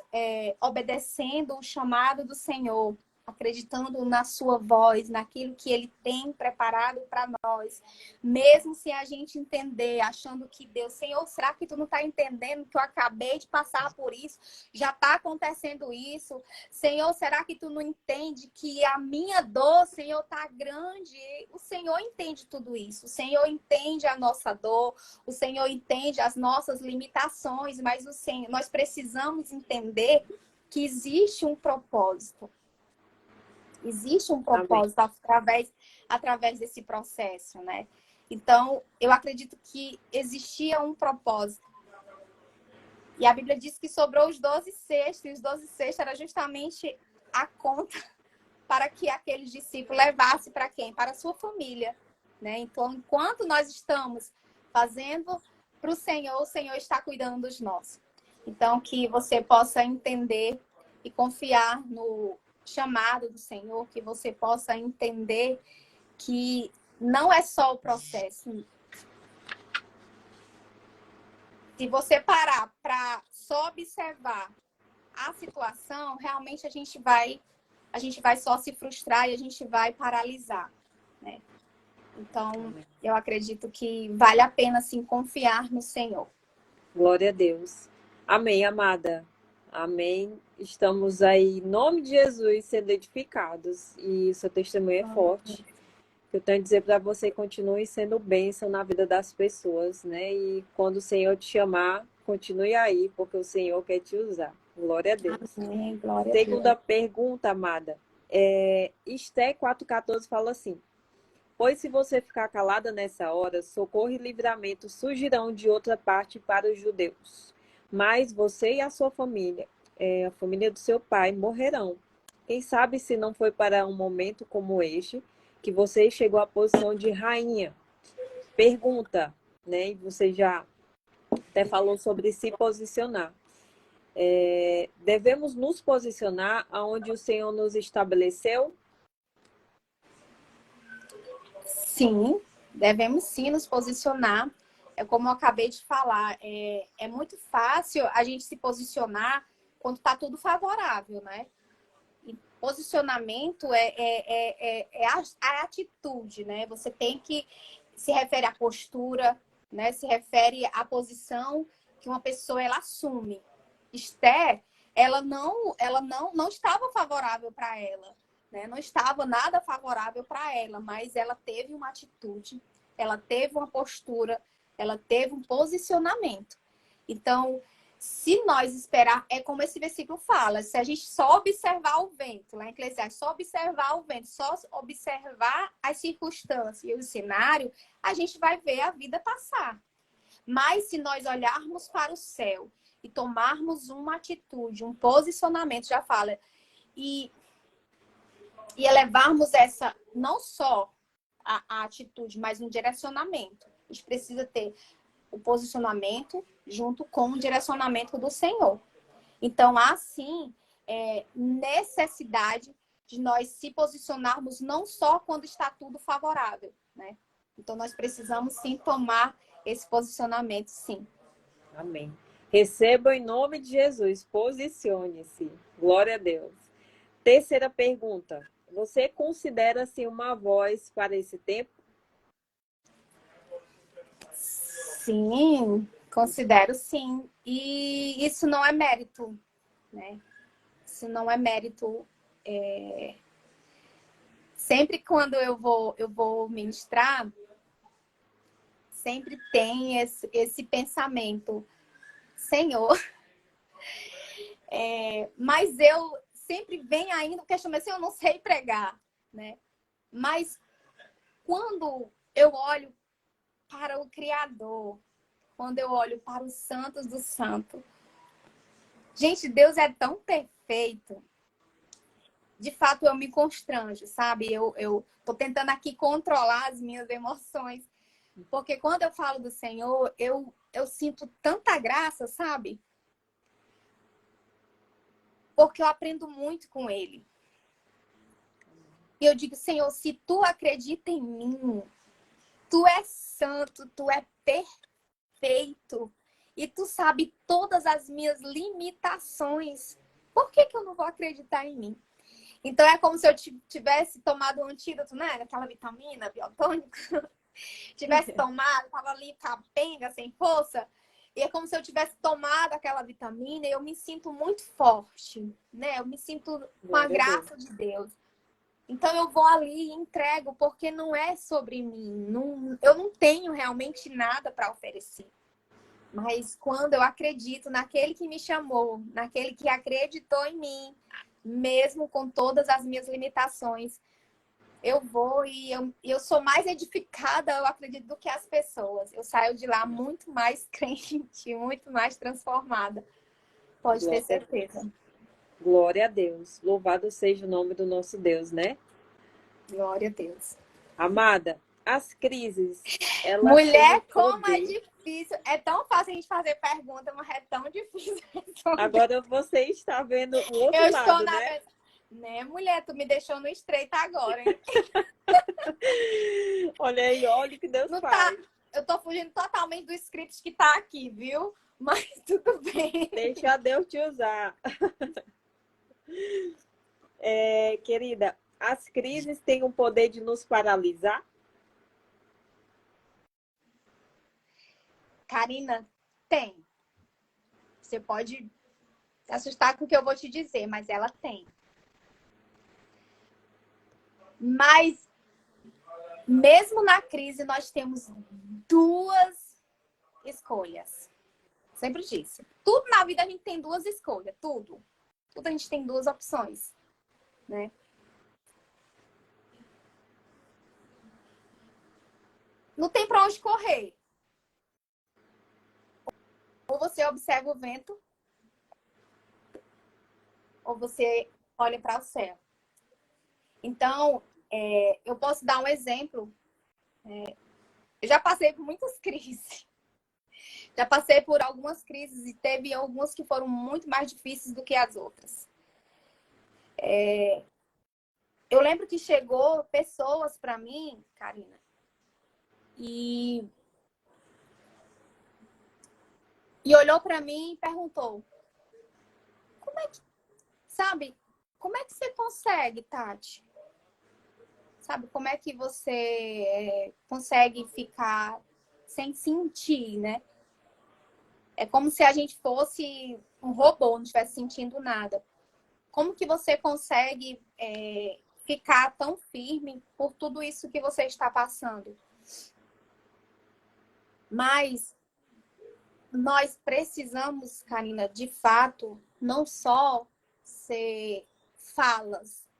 obedecendo o chamado do Senhor, acreditando na sua voz, naquilo que Ele tem preparado para nós, mesmo se a gente entender, achando que Deus, Senhor, será que tu não está entendendo que eu acabei de passar por isso? Já está acontecendo isso? Senhor, será que tu não entende que a minha dor, Senhor, está grande? O Senhor entende tudo isso. O Senhor entende a nossa dor. O Senhor entende as nossas limitações. Mas nós precisamos entender que existe um propósito. Existe um propósito através desse processo, né? Então, eu acredito que existia um propósito. E a Bíblia diz que sobrou os 12 cestos, e os 12 cestos era justamente a conta para que aquele discípulo levasse para quem? Para a sua família, né? Então, enquanto nós estamos fazendo para o Senhor está cuidando dos nossos. Então, que você possa entender e confiar no chamado do Senhor, que você possa entender que não é só o processo. Se você parar para só observar a situação, realmente a gente vai só se frustrar e a gente vai paralisar, né? Então, eu acredito que vale a pena, sim, confiar no Senhor. Glória a Deus. Amém, amada. Amém. Estamos aí, em nome de Jesus, sendo edificados. E seu testemunho é forte. Eu tenho a dizer para você, continue sendo bênção na vida das pessoas, né? E quando o Senhor te chamar, continue aí, porque o Senhor quer te usar. Glória a Deus. Amém. Glória a Segunda Deus. pergunta, amada. Esté 4,14 fala assim: pois se você ficar calada nessa hora, socorro e livramento surgirão de outra parte para os judeus. Mas você e a sua família, a família do seu pai, morrerão. Quem sabe se não foi para um momento como este que você chegou à posição de rainha? Pergunta, né? E você já até falou sobre se posicionar. Devemos nos posicionar aonde o Senhor nos estabeleceu? Sim, devemos sim nos posicionar. É como eu acabei de falar, é muito fácil a gente se posicionar quando está tudo favorável, né? E posicionamento é a atitude, né? Você tem que se refere à postura, né? Se refere à posição que uma pessoa ela assume. Esther, ela não estava favorável para ela, né? Não estava nada favorável para ela, mas ela teve uma atitude, ela teve uma postura, ela teve um posicionamento. Então, se nós esperar, é como esse versículo fala, se a gente só observar o vento, lá em Eclesiastes, só observar o vento, só observar as circunstâncias e o cenário, a gente vai ver a vida passar. Mas se nós olharmos para o céu e tomarmos uma atitude, um posicionamento, já fala, e elevarmos essa, não só a atitude, mas um direcionamento. A gente precisa ter o posicionamento junto com o direcionamento do Senhor. Então, há sim necessidade de nós se posicionarmos não só quando está tudo favorável, né? Então, nós precisamos sim tomar esse posicionamento, sim. Amém. Receba em nome de Jesus. Posicione-se. Glória a Deus. Terceira pergunta. Você considera-se uma voz para esse tempo? Sim, considero sim. E isso não é mérito, né? Isso não é mérito. Sempre quando eu vou ministrar, sempre tem esse pensamento, Senhor. Mas eu sempre venho ainda o questionamento, assim, eu não sei pregar, né? Mas quando eu olho para o Criador, quando eu olho para os santos do santo, gente, Deus é tão perfeito. De fato, eu me constranjo, sabe? Eu tô tentando aqui controlar as minhas emoções. Porque quando eu falo do Senhor, eu sinto tanta graça, sabe? Porque eu aprendo muito com Ele. E eu digo, Senhor, se Tu acredita em mim, Tu é santo, Tu é perfeito. E Tu sabe todas as minhas limitações. Por que eu não vou acreditar em mim? Então, é como se eu tivesse tomado um antídoto, né? Aquela vitamina biotônica. Tivesse tomado, tava ali capenga, sem força. E é como se eu tivesse tomado aquela vitamina e eu me sinto muito forte, né? Eu me sinto com a graça de Deus. Então, eu vou ali e entrego, porque não é sobre mim. Eu não tenho realmente nada para oferecer. Mas quando eu acredito naquele que me chamou, naquele que acreditou em mim, mesmo com todas as minhas limitações, eu vou e eu sou mais edificada, eu acredito, do que as pessoas. Eu saio de lá muito mais crente, muito mais transformada. Pode ter certeza. Glória a Deus. Louvado seja o nome do nosso Deus, né? Glória a Deus. Amada, as crises, elas têm o Mulher, como é poder. difícil. É tão fácil a gente fazer pergunta, mas é tão difícil responder. Agora você está vendo o Eu outro estou lado, na né? mesa. Né, mulher? Tu me deixou no estreito agora, hein? Olha aí, olha o que Deus Não tá... faz. Eu tô fugindo totalmente do script que tá aqui, viu? Mas tudo bem. Deixa Deus te usar. Querida, as crises têm o poder de nos paralisar? Karina, tem. Você pode se assustar com o que eu vou te dizer, mas ela tem. Mas, mesmo na crise, nós temos duas escolhas. Sempre disse. Tudo na vida a gente tem duas escolhas. Tudo. Tudo a gente tem duas opções. Né? Não tem para onde correr. Ou você observa o vento, ou você olha para o céu. Então, eu posso dar um exemplo. Eu já passei por muitas crises. Já passei por algumas crises e teve algumas que foram muito mais difíceis do que as outras. Eu lembro que chegou pessoas para mim, Karina, e olhou para mim e perguntou: como é que, sabe, como é que você consegue, Tati? Sabe, como é que você consegue ficar sem sentir, né? É como se a gente fosse um robô, não estivesse sentindo nada. Como que você consegue ficar tão firme por tudo isso que você está passando? Mas nós precisamos, Karina, de fato, não só ser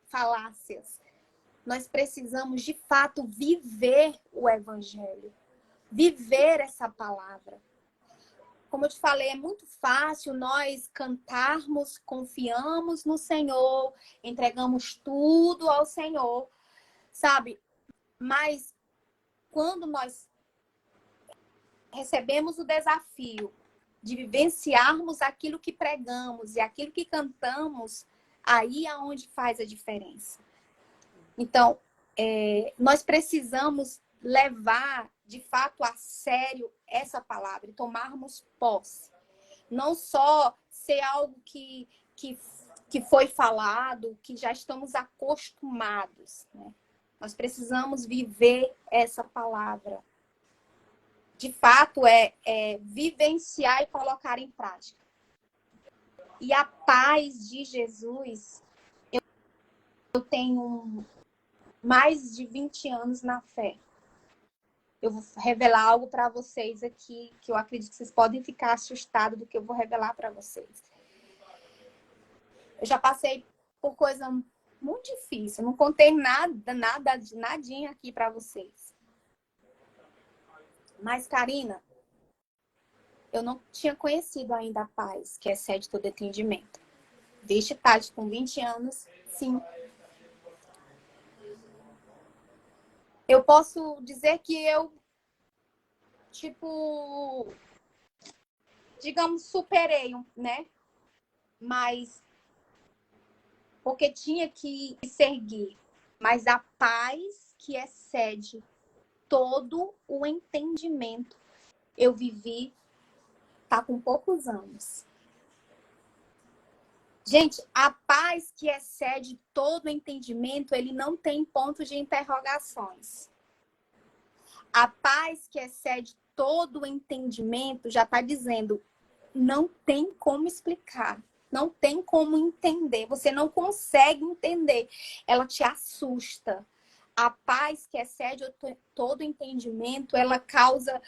falácias. Nós precisamos, de fato, viver o Evangelho. Viver essa palavra. Como eu te falei, é muito fácil nós cantarmos, confiamos no Senhor, entregamos tudo ao Senhor, sabe? Mas quando nós recebemos o desafio de vivenciarmos aquilo que pregamos e aquilo que cantamos, aí é onde faz a diferença. Então, nós precisamos levar, de fato, a sério essa palavra e tomarmos posse. Não só ser algo que foi falado, que já estamos acostumados, né? Nós precisamos viver essa palavra. De fato, vivenciar e colocar em prática. E a paz de Jesus, eu tenho mais de 20 anos na fé. Eu vou revelar algo para vocês aqui, que eu acredito que vocês podem ficar assustados do que eu vou revelar para vocês. Eu já passei por coisa muito difícil. Eu não contei nadinha aqui para vocês. Mas, Karina, eu não tinha conhecido ainda a paz, que excede todo entendimento. Desde tarde, com 20 anos, sim. Eu posso dizer que eu, digamos, superei, né? Mas, porque tinha que seguir. Mas a paz que excede todo o entendimento, eu vivi, tá com poucos anos. Gente, a paz que excede todo o entendimento, ele não tem ponto de interrogações. A paz que excede todo o entendimento já está dizendo, não tem como explicar, não tem como entender, você não consegue entender, ela te assusta. A paz que excede todo o entendimento, ela causa,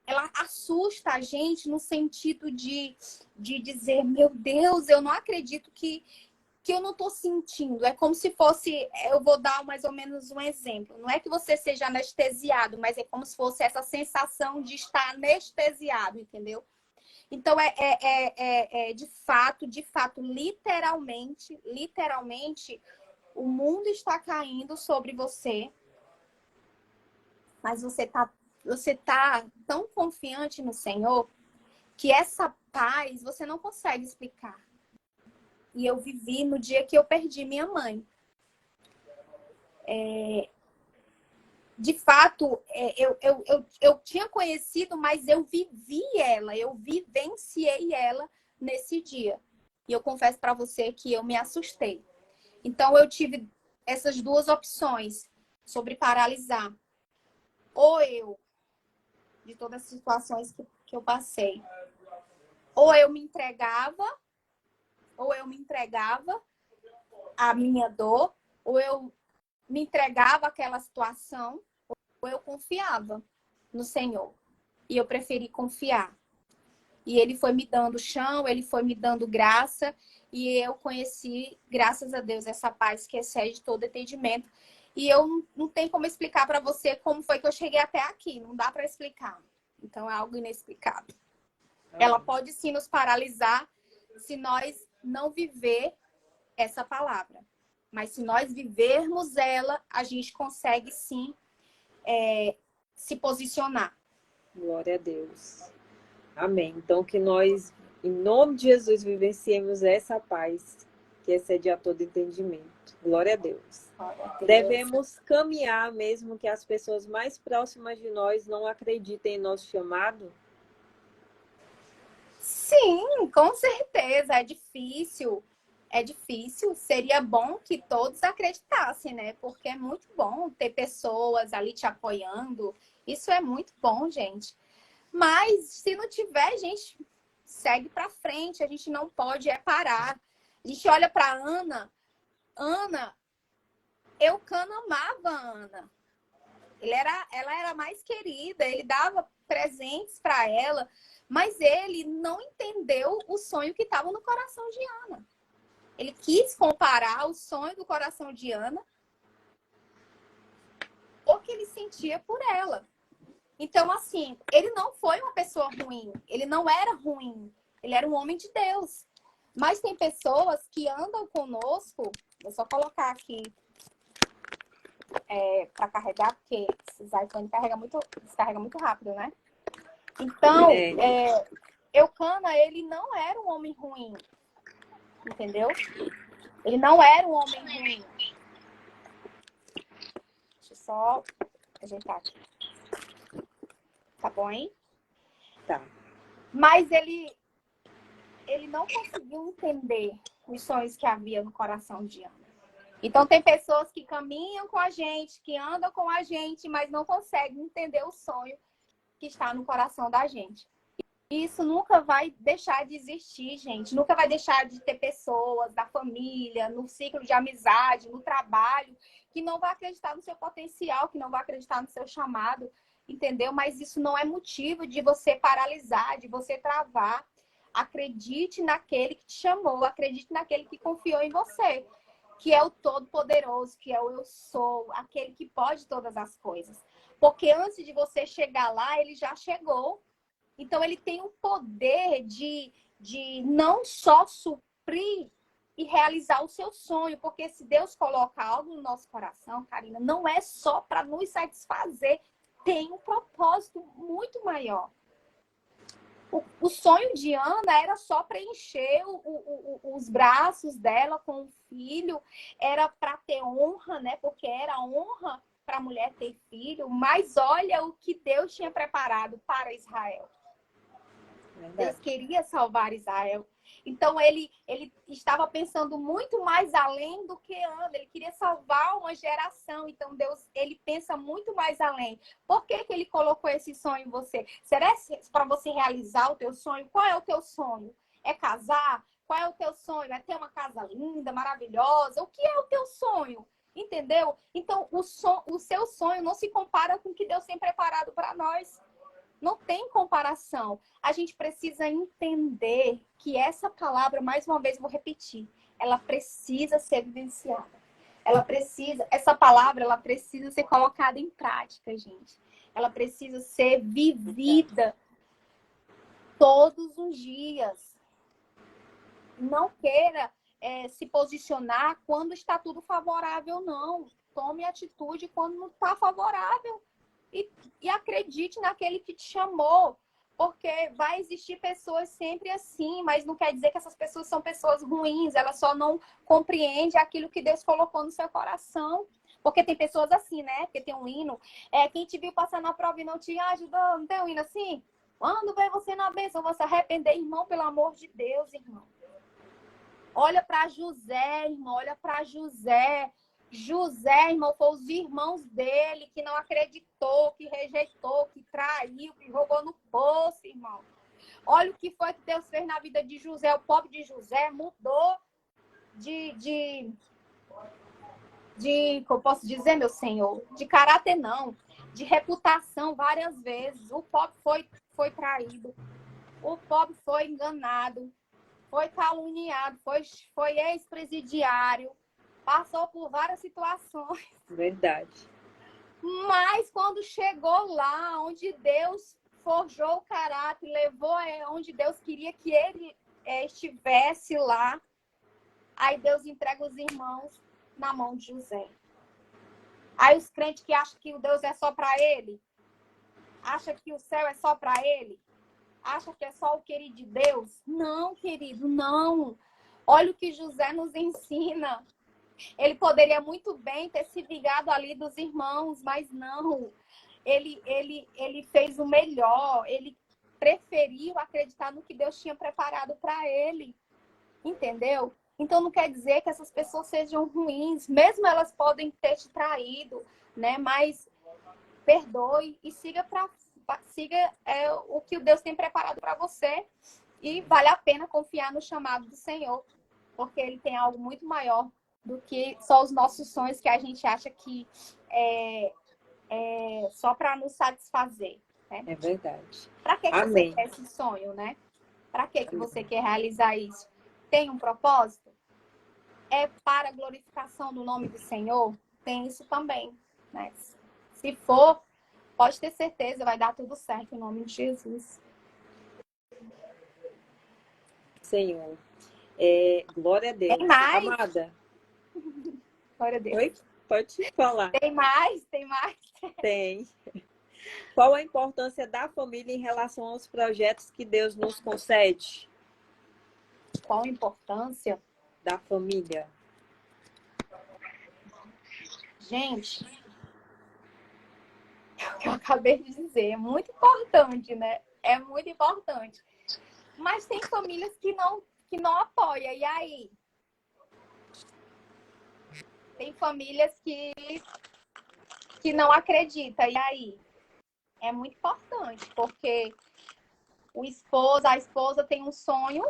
ela assusta a gente no sentido de dizer, meu Deus, eu não acredito que eu não estou sentindo. É como se fosse, eu vou dar mais ou menos um exemplo. Não é que você seja anestesiado, mas é como se fosse essa sensação de estar anestesiado, entendeu? Então, de fato, literalmente, o mundo está caindo sobre você, mas você tá tão confiante no Senhor que essa paz você não consegue explicar. E eu vivi no dia que eu perdi minha mãe. De fato, eu tinha conhecido, mas eu vivi ela, eu vivenciei ela nesse dia. E eu confesso para você que eu me assustei. Então, eu tive essas duas opções sobre paralisar. Ou eu, de todas as situações que eu passei, ou eu me entregava à minha dor, ou eu me entregava àquela situação, ou eu confiava no Senhor. E eu preferi confiar. E ele foi me dando chão, ele foi me dando graça, e eu conheci, graças a Deus, essa paz que excede todo entendimento. E eu não tenho como explicar para você como foi que eu cheguei até aqui. Não dá para explicar. Então, é algo inexplicável. Ela pode sim nos paralisar se nós não viver essa palavra. Mas se nós vivermos ela, a gente consegue sim se posicionar. Glória a Deus. Amém. Então, que nós, em nome de Jesus, vivenciemos essa paz que excede a todo entendimento. Glória a Deus. Devemos caminhar, mesmo que as pessoas mais próximas de nós não acreditem em nosso chamado? Sim, com certeza. É difícil. É difícil. Seria bom que todos acreditassem, né? Porque é muito bom ter pessoas ali te apoiando. Isso é muito bom, gente. Mas se não tiver, a gente segue para frente. A gente não pode parar. A gente olha para Ana. Ana, Eucana amava a Ana. Ela era mais querida, ele dava presentes para ela, mas ele não entendeu o sonho que estava no coração de Ana. Ele quis comparar o sonho do coração de Ana com o que ele sentia por ela. Então, assim, ele não foi uma pessoa ruim, ele não era ruim, ele era um homem de Deus. Mas tem pessoas que andam conosco, vou só colocar aqui para carregar, porque esses iPhone descarrega muito rápido, né? Então, Eucana, ele não era um homem ruim, entendeu? Ele não era um homem ruim. Deixa eu só ajeitar aqui. Tá bom, hein? Tá. Mas ele não conseguiu entender os sonhos que havia no coração de Ana. Então, tem pessoas que caminham com a gente, que andam com a gente, mas não conseguem entender o sonho que está no coração da gente. E isso nunca vai deixar de existir, gente. Nunca vai deixar de ter pessoas da família, no ciclo de amizade, no trabalho, que não vai acreditar no seu potencial, que não vai acreditar no seu chamado, entendeu? Mas isso não é motivo de você paralisar, de você travar. Acredite naquele que te chamou, acredite naquele que confiou em você, que é o Todo-Poderoso, que é o Eu Sou, aquele que pode todas as coisas. Porque antes de você chegar lá, ele já chegou. Então, ele tem o poder de não só suprir e realizar o seu sonho. Porque se Deus coloca algo no nosso coração, Karina, não é só para nos satisfazer. Tem um propósito muito maior. O sonho de Ana era só preencher os braços dela com o filho. Era para ter honra, né? Porque era honra para a mulher ter filho. Mas olha o que Deus tinha preparado para Israel. Deus queria salvar Israel. Então, ele estava pensando muito mais além do que Ana. Ele queria salvar uma geração. Então, Deus, ele pensa muito mais além. Por que ele colocou esse sonho em você? Será para você realizar o teu sonho? Qual é o teu sonho? É casar? Qual é o teu sonho? É ter uma casa linda, maravilhosa? O que é o teu sonho? Entendeu? Então, o seu sonho não se compara com o que Deus tem preparado para nós. Não tem comparação. A gente precisa entender que essa palavra, mais uma vez, vou repetir, ela precisa ser vivenciada. Essa palavra, ela precisa ser colocada em prática, gente. Ela precisa ser vivida. todos os dias. Não queira se posicionar quando está tudo favorável, não. Tome atitude quando não está favorável. E acredite naquele que te chamou. Porque vai existir pessoas sempre assim, mas não quer dizer que essas pessoas são pessoas ruins. Elas só não compreendem aquilo que Deus colocou no seu coração. Porque tem pessoas assim, né? Porque tem um hino. Quem te viu passar na prova e não te ajudou, não tem um hino assim? Quando vê você na bênção, você arrepender, irmão, pelo amor de Deus, irmão. Olha para José, irmão, olha para José. José, irmão, foi os irmãos dele que não acreditou, que rejeitou, que traiu, que jogou no poço, irmão. Olha o que foi que Deus fez na vida de José. O pobre de José mudou de como eu posso dizer, meu senhor? De caráter não, de reputação várias vezes. O pobre foi traído, o pobre foi enganado, foi caluniado, foi ex-presidiário, passou por várias situações. Verdade. Mas quando chegou lá, onde Deus forjou o caráter, levou onde Deus queria que ele estivesse lá, aí Deus entrega os irmãos na mão de José. Aí os crentes que acham que o Deus é só para ele, acham que o céu é só para ele, acham que é só o querido de Deus. Não, querido, não. Olha o que José nos ensina. Ele poderia muito bem ter se ligado ali dos irmãos, mas não. Ele fez o melhor. Ele preferiu acreditar no que Deus tinha preparado para ele. Entendeu? Então não quer dizer que essas pessoas sejam ruins. Mesmo elas podem ter te traído, né? Mas perdoe e siga o que o Deus tem preparado para você. E vale a pena confiar no chamado do Senhor, porque Ele tem algo muito maior do que só os nossos sonhos que a gente acha que é só para nos satisfazer. Né? É verdade. Para que Amém. você quer esse sonho, né? Para que você quer realizar isso? Tem um propósito? É para a glorificação do nome do Senhor? Tem isso também. Né? Se for, pode ter certeza, vai dar tudo certo em nome de Jesus. Senhor. Glória a Deus. Tem mais? Amada. Glória a Deus. Oi? Pode falar. Tem mais? Tem mais? Tem. Qual a importância da família em relação aos projetos que Deus nos concede? Qual a importância da família? Gente, é o que eu acabei de dizer, é muito importante, né? É muito importante. Mas tem famílias que não apoiam. E aí? Tem famílias que não acreditam. E aí? É muito importante, porque a esposa tem um sonho,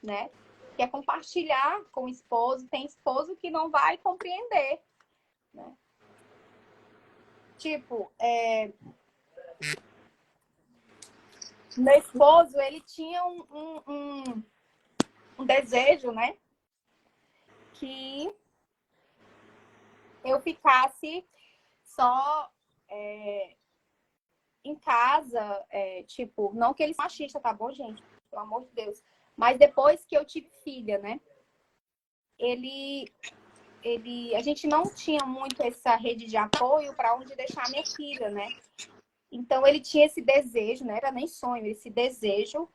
né? Quer compartilhar com o esposo. Tem esposo que não vai compreender, né? Tipo, meu esposo, ele tinha um desejo, né? Que eu ficasse só em casa, tipo, não que ele seja machista, tá bom, gente? Pelo amor de Deus. Mas depois que eu tive filha, né? A gente não tinha muito essa rede de apoio para onde deixar minha filha, né? Então ele tinha esse desejo, não era nem sonho, esse desejo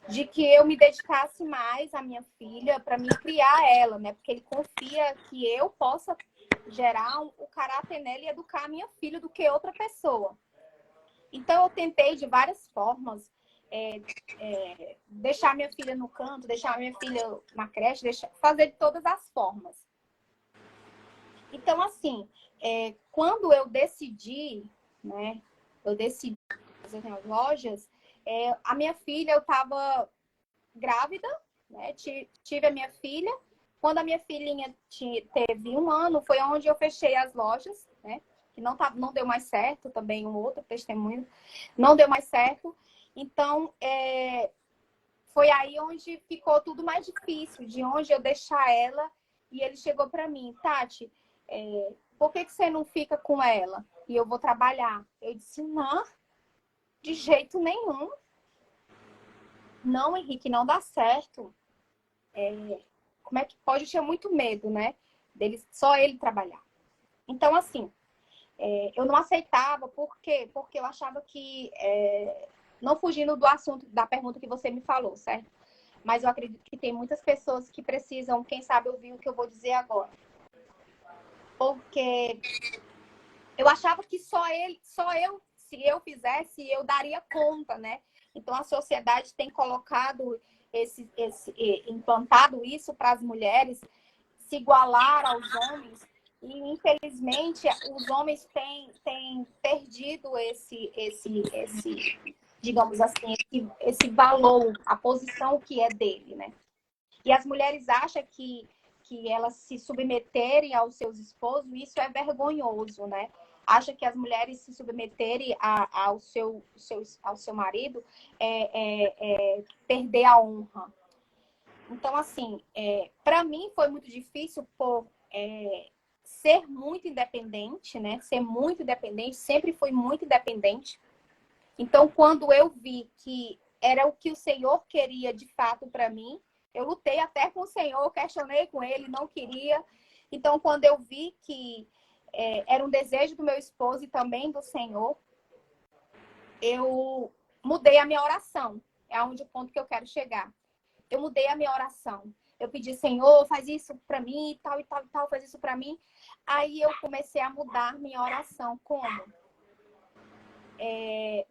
de que eu me dedicasse mais à minha filha para me criar ela, né? Porque ele confia que eu possa gerar o caráter nela e educar a minha filha do que outra pessoa. Então eu tentei de várias formas deixar minha filha no canto, deixar minha filha na creche, fazer de todas as formas. Então, assim, quando eu decidi, né? Eu decidi fazer as lojas, a minha filha, eu estava grávida, né? Tive a minha filha. Quando a minha filhinha teve 1 ano, foi onde eu fechei as lojas, né? Que não deu mais certo, também um outro testemunho, não deu mais certo. Então, foi aí onde ficou tudo mais difícil, de onde eu deixar ela. E ele chegou para mim, Tati, por que você não fica com ela? E eu vou trabalhar. Eu disse, não, de jeito nenhum. não, Henrique, não dá certo. Como é que pode? Eu tinha muito medo, né? Só ele trabalhar. Então, assim, eu não aceitava. Por quê? Porque eu achava que, não fugindo do assunto, da pergunta que você me falou, certo? Mas eu acredito que tem muitas pessoas que precisam, quem sabe, ouvir o que eu vou dizer agora. Porque eu achava que se eu fizesse, eu daria conta, né? Então a sociedade tem colocado implantado isso para as mulheres se igualar aos homens. E, infelizmente, os homens têm perdido digamos assim, esse valor, a posição que é dele, né? E as mulheres acham que elas se submeterem aos seus esposos, isso é vergonhoso, né? Acha que as mulheres se submeterem ao seu marido perder a honra. Então, assim, para mim foi muito difícil por ser muito independente, né? Ser muito independente, sempre fui muito independente. Então, quando eu vi que era o que o Senhor queria de fato para mim, eu lutei até com o Senhor, questionei com ele, não queria. Então, quando eu vi que era um desejo do meu esposo e também do Senhor, eu mudei a minha oração. É onde o ponto que eu quero chegar. Eu mudei a minha oração. Eu pedi, Senhor, faz isso para mim, e tal, e tal, e tal, faz isso para mim. Aí eu comecei a mudar minha oração. Como?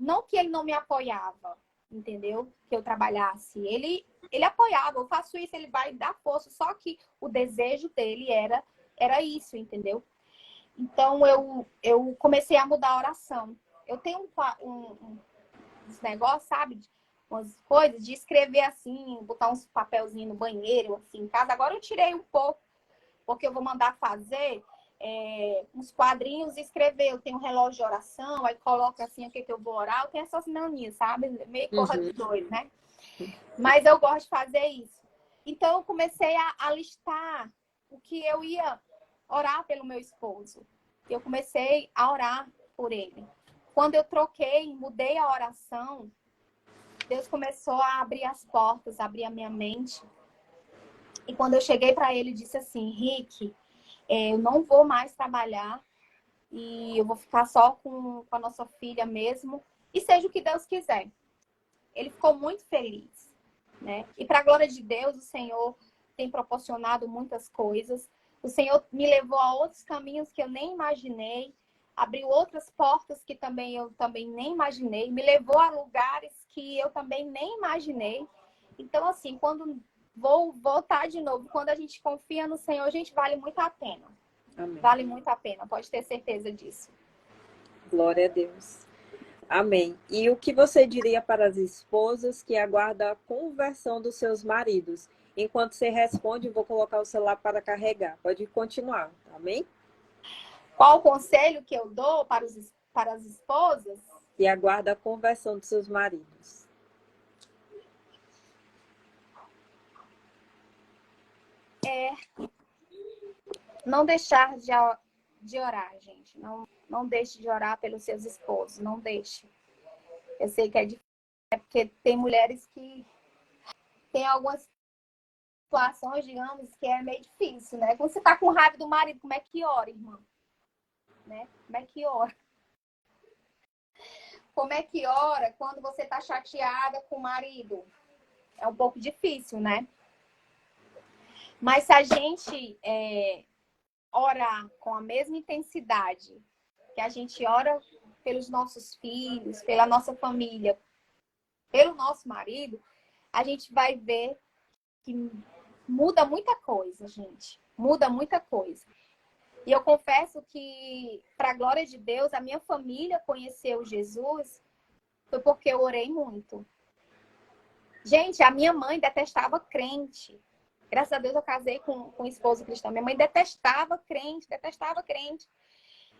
Não que ele não me apoiava, entendeu? Que eu trabalhasse. Ele apoiava, eu faço isso, ele vai dar força. Só que o desejo dele era isso, entendeu? Então, eu comecei a mudar a oração. Eu tenho uns negócios, sabe? Umas coisas de escrever assim, botar uns papelzinhos no banheiro, assim, em casa. Agora eu tirei um pouco, porque eu vou mandar fazer uns quadrinhos e escrever. Eu tenho um relógio de oração, aí coloco assim o que eu vou orar. Eu tenho essas manias, sabe? Meio corra de doido, né? Mas eu gosto de fazer isso. Então eu comecei a listar o que eu ia orar pelo meu esposo. Eu comecei a orar por ele. Quando eu mudei a oração, Deus começou a abrir as portas, abrir a minha mente. E quando eu cheguei para ele, disse assim, Rick, eu não vou mais trabalhar e eu vou ficar só com a nossa filha mesmo. E seja o que Deus quiser. Ele ficou muito feliz, né? E para a glória de Deus, o Senhor tem proporcionado muitas coisas. O Senhor me levou a outros caminhos que eu nem imaginei. Abriu outras portas que eu também nem imaginei. Me levou a lugares que eu também nem imaginei. Então, assim, quando vou voltar de novo, quando a gente confia no Senhor, a gente vale muito a pena. Amém. Vale muito a pena, pode ter certeza disso. Glória a Deus. Amém. E o que você diria para as esposas que aguardam a conversão dos seus maridos? Enquanto você responde, eu vou colocar o celular para carregar. Pode continuar, amém? Qual o conselho que eu dou para as esposas? Que aguardam a conversão dos seus maridos. Não deixar de orar, gente. Não deixe de orar pelos seus esposos. Não deixe. Eu sei que é difícil, porque tem mulheres que tem algumas situações, digamos, que é meio difícil, né? Quando você tá com raiva do marido, como é que ora, irmã? Né? Como é que ora? Como é que ora quando você tá chateada com o marido? É um pouco difícil, né? Mas se a gente orar com a mesma intensidade que a gente ora pelos nossos filhos, pela nossa família, pelo nosso marido, a gente vai ver que muda muita coisa, gente. Muda muita coisa. E eu confesso que, para a glória de Deus, a minha família conheceu Jesus foi porque eu orei muito. Gente, a minha mãe detestava crente. Graças a Deus eu casei com um esposo cristão. Minha mãe detestava crente, detestava crente.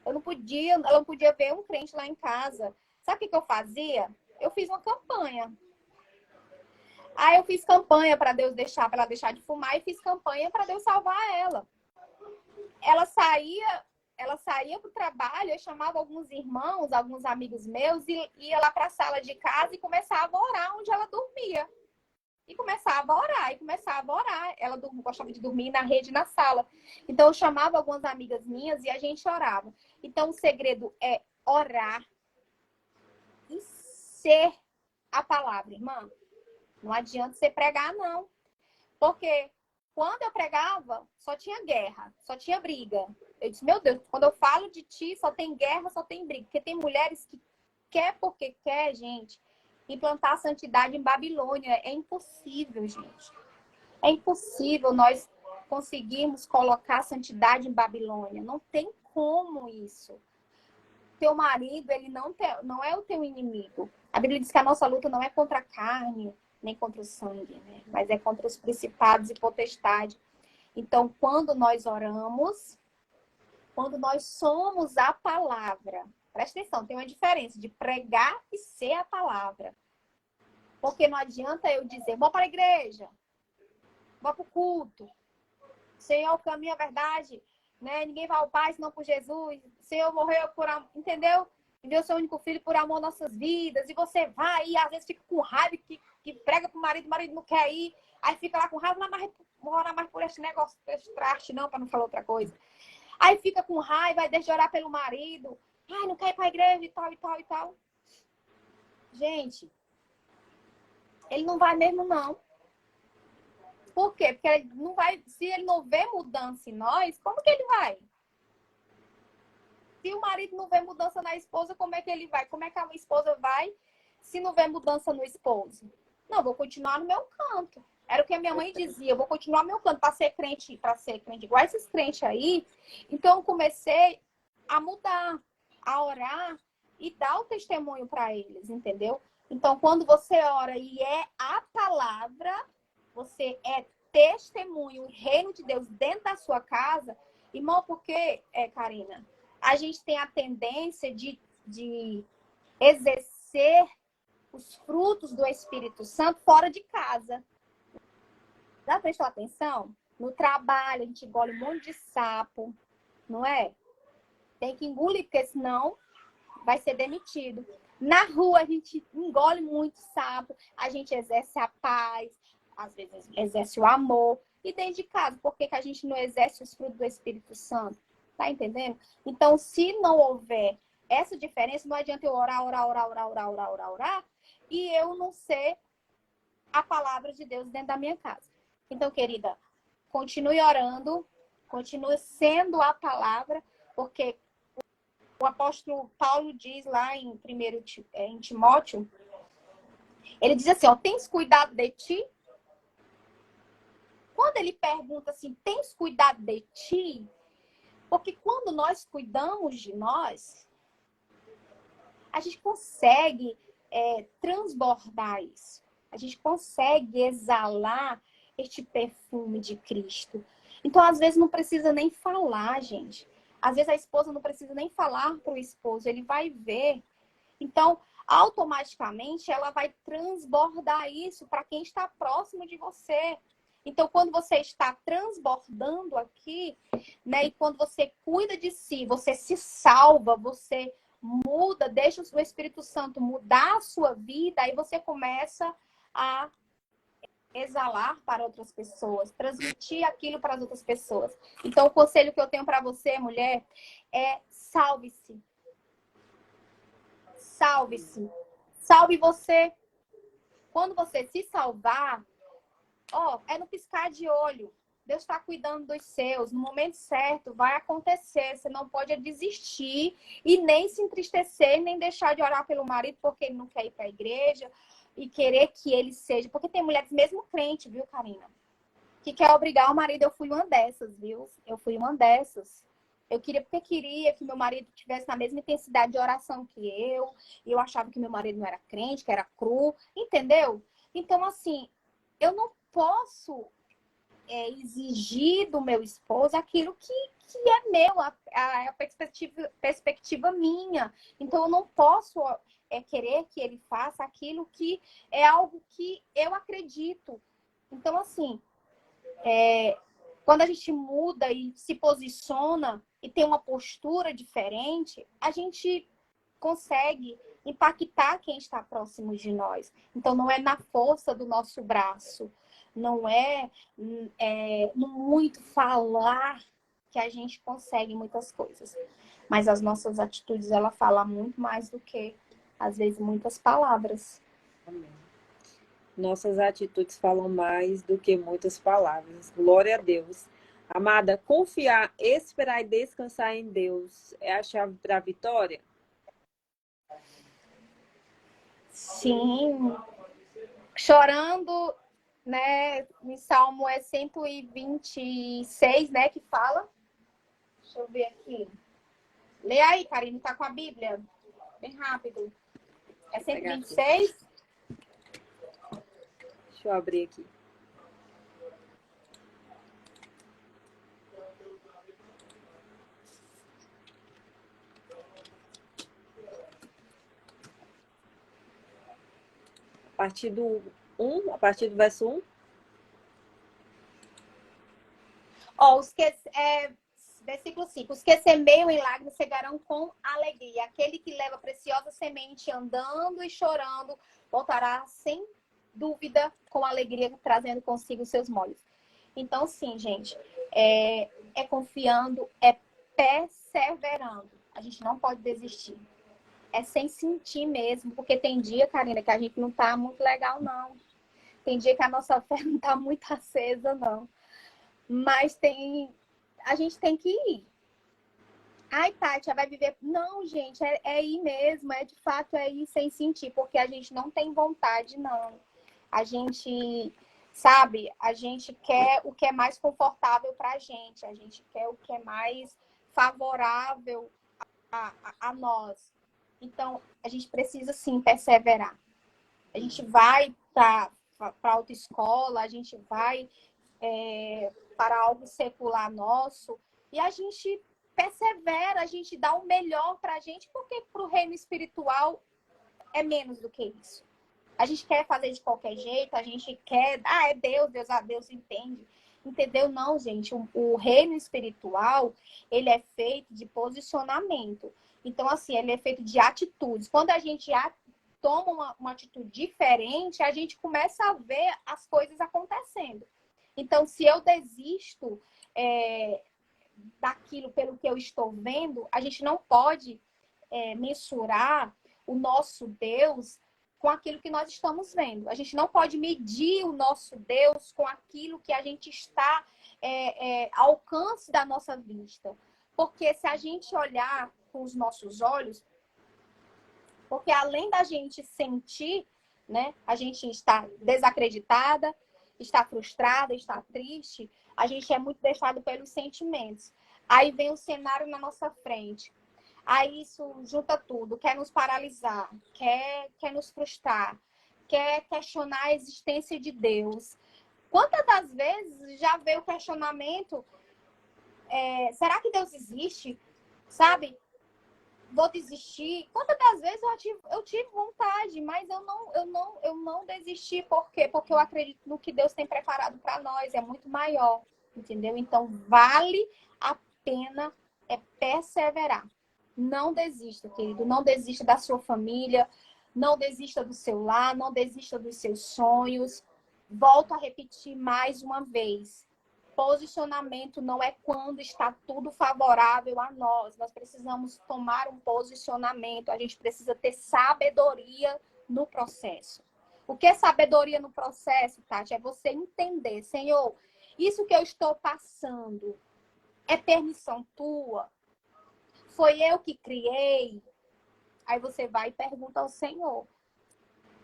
Ela não podia ver um crente lá em casa. Sabe o que eu fazia? Eu fiz uma campanha. Aí eu fiz campanha para ela deixar de fumar, e fiz campanha para Deus salvar ela. Ela saía para o trabalho, eu chamava alguns irmãos, alguns amigos meus, e ia lá para a sala de casa e começava a orar onde ela dormia. e começava a orar, e começava a orar. Ela gostava de dormir na rede, na sala. Então, eu chamava algumas amigas minhas e a gente orava. Então, o segredo é orar e ser a palavra, irmã. Não adianta você pregar, não. Porque quando eu pregava, só tinha guerra, só tinha briga. Eu disse, meu Deus, quando eu falo de ti, só tem guerra, só tem briga. Porque tem mulheres que quer porque quer, gente, implantar a santidade em Babilônia. É impossível, gente. É impossível nós conseguirmos colocar a santidade em Babilônia. Não tem como isso. Teu marido, ele não é o teu inimigo. A Bíblia diz que a nossa luta não é contra a carne, nem contra o sangue, né? Mas é contra os principados e potestades. Então, quando nós oramos, quando nós somos a palavra, presta atenção, tem uma diferença de pregar e ser a palavra. Porque não adianta eu dizer, vou para a igreja, vou para o culto, Senhor é o caminho, a verdade, né? Ninguém vai ao Pai senão por Jesus. Senhor morreu por amor, entendeu? Enviou seu único filho por amor às nossas vidas. E você vai e às vezes fica com raiva que prega pro marido, o marido não quer ir. Aí fica lá com raiva, não vou orar mais por esse negócio, por esse traste, não, para não falar outra coisa. Aí fica com raiva, aí deixa de orar pelo marido. Ai, não quer ir para a igreja e tal, e tal, e tal. Gente, ele não vai mesmo, não. Por quê? Porque ele não vai, se ele não vê mudança em nós, como que ele vai? Se o marido não vê mudança na esposa, como é que ele vai? Como é que a esposa vai se não vê mudança no esposo? Não, vou continuar no meu canto. Era o que a minha mãe dizia, eu vou continuar no meu canto para ser crente igual esses crentes aí. Então eu comecei a mudar, a orar e dar o testemunho para eles, entendeu? Então quando você ora e é a palavra, você é testemunho, o reino de Deus dentro da sua casa, irmão, porque, Karina, a gente tem a tendência de exercer os frutos do Espírito Santo fora de casa. Já prestou atenção? No trabalho, a gente engole um monte de sapo, não é? Tem que engolir, porque senão vai ser demitido. Na rua, a gente engole muito sapo, a gente exerce a paz, às vezes exerce o amor. E dentro de casa, por que a gente não exerce os frutos do Espírito Santo? Tá entendendo? Então, se não houver essa diferença, não adianta eu orar, e eu não ser a palavra de Deus dentro da minha casa. Então, querida, continue orando, continue sendo a palavra, porque o apóstolo Paulo diz lá em Timóteo, ele diz assim, ó, tens cuidado de ti? Quando ele pergunta assim, tens cuidado de ti? Porque quando nós cuidamos de nós, a gente consegue transbordar isso. A gente consegue exalar este perfume de Cristo. Então, às vezes, não precisa nem falar, gente. Às vezes, a esposa não precisa nem falar para o esposo, ele vai ver. Então, automaticamente, ela vai transbordar isso para quem está próximo de você. Então, quando você está transbordando aqui, né, e quando você cuida de si, você se salva, você muda, deixa o Espírito Santo mudar a sua vida, aí você começa a exalar para outras pessoas, transmitir aquilo para as outras pessoas. Então, o conselho que eu tenho para você, mulher, é salve-se. Salve-se. Salve você. Quando você se salvar, é no piscar de olho. Deus está cuidando dos seus. No momento certo, vai acontecer. Você não pode desistir e nem se entristecer, nem deixar de orar pelo marido porque ele não quer ir para a igreja e querer que ele seja. Porque tem mulheres, mesmo crente, viu, Karina? Que quer obrigar o marido. Eu fui uma dessas, viu? Eu fui uma dessas. Eu queria porque queria que meu marido tivesse na mesma intensidade de oração que eu. E eu achava que meu marido não era crente, que era cru. Entendeu? Então, assim, eu não posso exigir do meu esposo aquilo que é meu, a perspectiva minha. Então, eu não posso querer que ele faça aquilo que é algo que eu acredito. Então, assim, quando a gente muda e se posiciona e tem uma postura diferente, a gente consegue impactar quem está próximo de nós. Então, não é na força do nosso braço, não é, no muito falar que a gente consegue muitas coisas. Mas as nossas atitudes, ela fala muito mais do que, às vezes, muitas palavras. Amém. Nossas atitudes falam mais do que muitas palavras. Glória a Deus. Amada, confiar, esperar e descansar em Deus é a chave para a vitória? Sim. Chorando, né? Em Salmo 126, né? Que fala. Deixa eu ver aqui. Lê aí, Karine, tá com a Bíblia? Bem rápido. É 126? Deixa eu abrir aqui. A partir do verso 1. Ó, versículo 5. Os que semeiam em lágrimas cegarão com alegria. Aquele que leva preciosa semente andando e chorando voltará sem dúvida com alegria, trazendo consigo os seus molhos. Então, sim, gente, é confiando, é perseverando. A gente não pode desistir. É sem sentir mesmo, porque tem dia, Karina, que a gente não tá muito legal, não. Tem dia que a nossa fé não tá muito acesa, não. Mas a gente tem que ir. Ai, Tati, vai viver... Não, gente, é ir mesmo. De fato, é ir sem sentir, porque a gente não tem vontade, não. A gente, sabe, a gente quer o que é mais confortável pra gente. A gente quer o que é mais favorável a nós. Então, a gente precisa, sim, perseverar. A gente vai para a autoescola, a gente vai para algo secular nosso, e a gente persevera, a gente dá o melhor para a gente, porque para o reino espiritual é menos do que isso. A gente quer fazer de qualquer jeito, a gente quer... é Deus, Deus entende. Entendeu? Não, gente. O reino espiritual, ele é feito de posicionamento. Então, assim, ele é feito de atitudes. Quando a gente toma uma atitude diferente, a gente começa a ver as coisas acontecendo. Então, se eu desisto daquilo pelo que eu estou vendo, a gente não pode mensurar o nosso Deus com aquilo que nós estamos vendo. A gente não pode medir o nosso Deus com aquilo que a gente está ao alcance da nossa vista. Porque se a gente olhar com os nossos olhos, porque além da gente sentir, né, a gente está desacreditada, está frustrada, está triste, a gente é muito deixado pelos sentimentos. Aí vem o cenário na nossa frente. Aí isso junta tudo, quer nos paralisar, quer nos frustrar, quer questionar a existência de Deus. Quantas das vezes já veio o questionamento, será que Deus existe? Sabe? Vou desistir. Quantas das vezes eu tive vontade, mas eu não desisti. Por quê? Porque eu acredito no que Deus tem preparado para nós, é muito maior, entendeu? Então, vale a pena perseverar. Não desista, querido. Não desista da sua família. Não desista do seu lar. Não desista dos seus sonhos. Volto a repetir mais uma vez. Posicionamento não é quando está tudo favorável a nós. Nós precisamos tomar um posicionamento. A gente precisa ter sabedoria no processo. O que é sabedoria no processo, Tati? É você entender, Senhor, isso que eu estou passando é permissão tua? Foi eu que criei? Aí você vai e pergunta ao Senhor.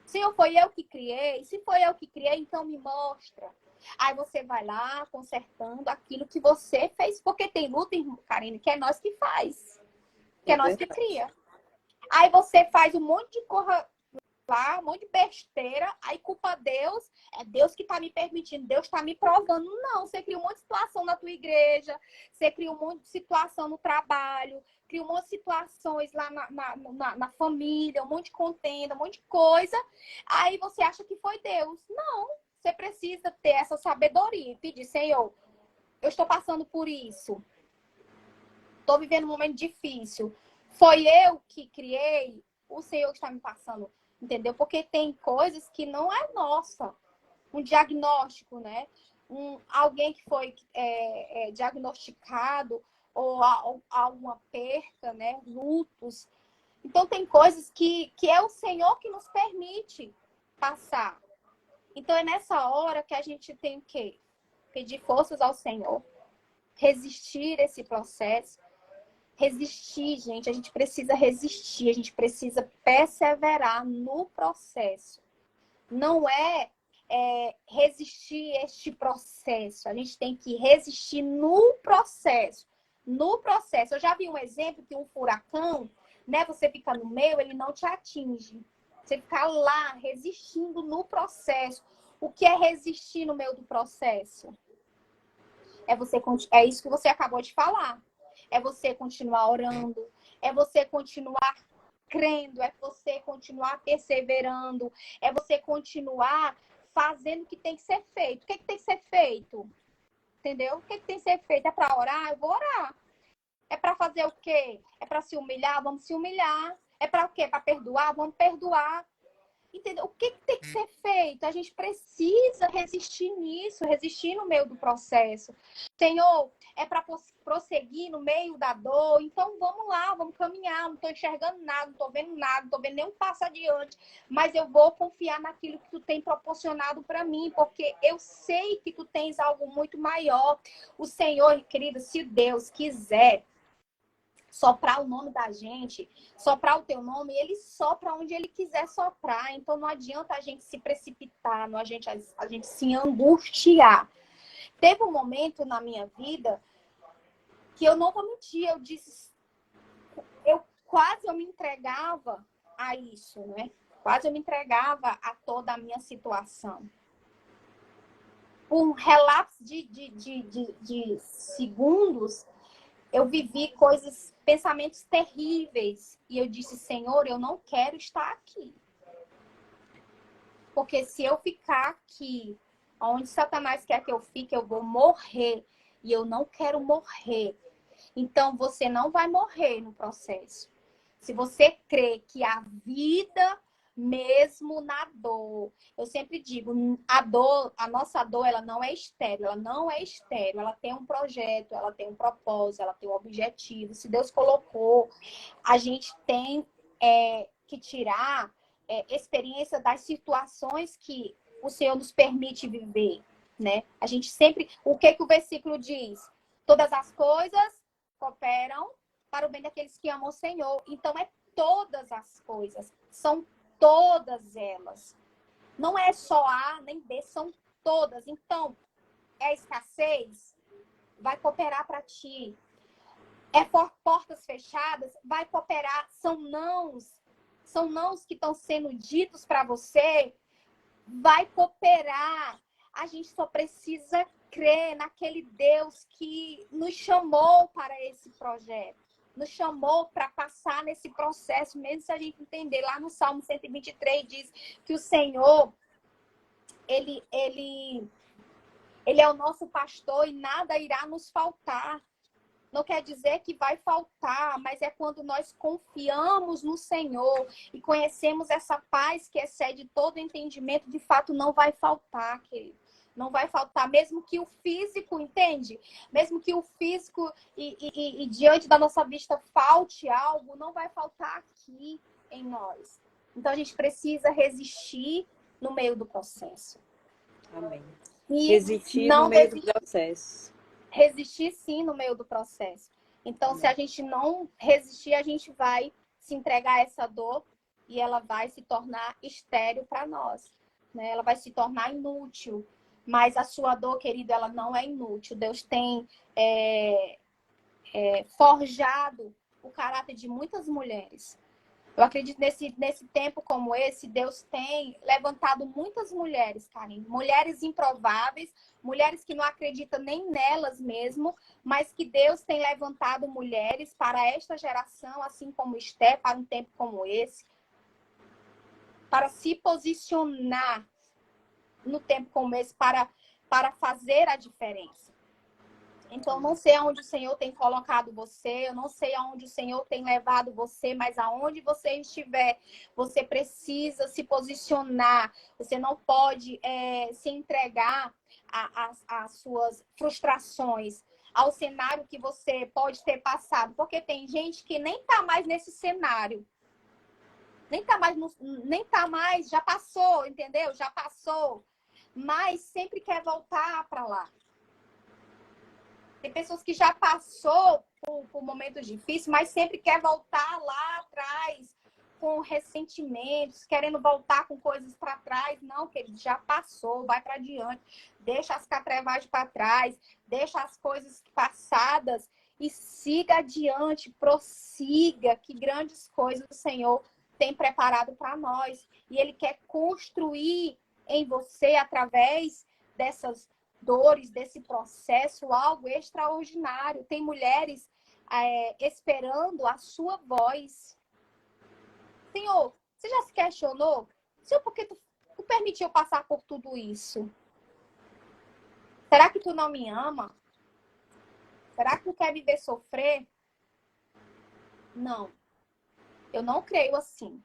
Senhor, foi eu que criei? Se foi eu que criei, então me mostra. Aí você vai lá consertando aquilo que você fez. Porque tem luta, Karine, que é nós que faz. Que é nós que cria. Aí você faz um monte de coisa lá, um monte de besteira, aí culpa Deus, é Deus que tá me permitindo, Deus tá me provando. Não, você cria um monte de situação na tua igreja, você cria um monte de situação no trabalho, cria um monte de situações lá na família, um monte de contenda, um monte de coisa, aí você acha que foi Deus. Não, você precisa ter essa sabedoria e pedir, Senhor, eu estou passando por isso, estou vivendo um momento difícil, foi eu que criei? o Senhor está me passando, entendeu? Porque tem coisas que não é nossa. Um diagnóstico, né? Alguém que foi diagnosticado ou alguma perca, né? Lutos. Então, tem coisas que é o Senhor que nos permite passar. Então, é nessa hora que a gente tem que pedir forças ao Senhor, resistir esse processo. Resistir, gente, a gente precisa resistir, a gente precisa perseverar no processo. Não resistir este processo, a gente tem que resistir no processo. No processo. Eu já vi um exemplo que um furacão, né, você fica no meio, ele não te atinge. Você fica lá, resistindo no processo. O que é resistir no meio do processo? É isso que você acabou de falar. É você continuar orando, é você continuar crendo, é você continuar perseverando, é você continuar fazendo o que tem que ser feito. O que tem que ser feito? Entendeu? O que tem que ser feito? É para orar? Eu vou orar. É para fazer o quê? É para se humilhar? Vamos se humilhar. É para o quê? Para perdoar? Vamos perdoar. Entendeu? O que tem que ser feito? A gente precisa resistir nisso, resistir no meio do processo. Senhor, é para prosseguir no meio da dor, então vamos lá, vamos caminhar. Não estou enxergando nada, não estou vendo nada, não estou vendo nenhum passo adiante, mas eu vou confiar naquilo que tu tem proporcionado para mim, porque eu sei que tu tens algo muito maior. O Senhor, querido, se Deus quiser soprar o nome da gente, soprar o teu nome, ele sopra onde ele quiser soprar. Então não adianta a gente se precipitar, não a gente se angustiar. Teve um momento na minha vida que eu não vou mentir, eu disse, eu me entregava a isso, né? Quase eu me entregava a toda a minha situação. Por um relapso de segundos, eu vivi pensamentos terríveis. E eu disse, Senhor, eu não quero estar aqui. Porque se eu ficar aqui, onde Satanás quer que eu fique, eu vou morrer. E eu não quero morrer. Então, você não vai morrer no processo. Se você crê que a vida, mesmo na dor, eu sempre digo, a nossa dor, ela não é estéril, ela tem um projeto, ela tem um propósito, ela tem um objetivo. Se Deus colocou, a gente tem que tirar experiência das situações que o Senhor nos permite viver, né? A gente sempre, o que o versículo diz? Todas as coisas cooperam para o bem daqueles que amam o Senhor. Então, é todas as coisas. São todas elas. Não é só A nem B, são todas. Então, é escassez? Vai cooperar para ti. É portas fechadas? Vai cooperar. São nãos que estão sendo ditos para você? Vai cooperar. A gente só precisa crer naquele Deus que nos chamou para esse projeto. Nos chamou para passar nesse processo, mesmo se a gente entender. Lá no Salmo 123 diz que o Senhor, ele é o nosso pastor e nada irá nos faltar. Não quer dizer que vai faltar, mas é quando nós confiamos no Senhor e conhecemos essa paz que excede todo entendimento, de fato não vai faltar, querido. Não vai faltar, mesmo que o físico, entende? Mesmo que o físico e diante da nossa vista falte algo, não vai faltar aqui em nós. Então a gente precisa resistir no meio do processo. Amém. E resistir no meio do processo. Resistir sim no meio do processo. Então, se a gente não resistir, a gente vai se entregar a essa dor e ela vai se tornar estéril para nós, né? Ela vai se tornar inútil. Mas a sua dor, querido, ela não é inútil. Deus tem forjado o caráter de muitas mulheres. Eu acredito nesse tempo como esse, Deus tem levantado muitas mulheres, Karine. Mulheres improváveis, mulheres que não acreditam nem nelas mesmo, mas que Deus tem levantado mulheres para esta geração, assim como Esther, para um tempo como esse, para se posicionar no tempo como esse, para fazer a diferença. Então, eu não sei aonde o Senhor tem colocado você, eu não sei aonde o Senhor tem levado você, mas aonde você estiver, você precisa se posicionar. Você não pode se entregar às suas frustrações, ao cenário que você pode ter passado. Porque tem gente que nem tá mais nesse cenário. Nem tá mais, já passou, entendeu? Já passou. Mas sempre quer voltar para lá. Tem pessoas que já passou por momentos difíceis, mas sempre quer voltar lá atrás com ressentimentos, querendo voltar com coisas para trás. Não, querido, já passou, vai para diante. Deixa as catrevagens para trás, deixa as coisas passadas e siga adiante, prossiga, que grandes coisas o Senhor tem preparado para nós. E Ele quer construir em você, através dessas dores, desse processo, algo extraordinário. Tem mulheres esperando a sua voz. Senhor, você já se questionou? Senhor, por que tu permitiu passar por tudo isso? Será que tu não me ama? Será que tu quer me ver sofrer? Não. Eu não creio assim.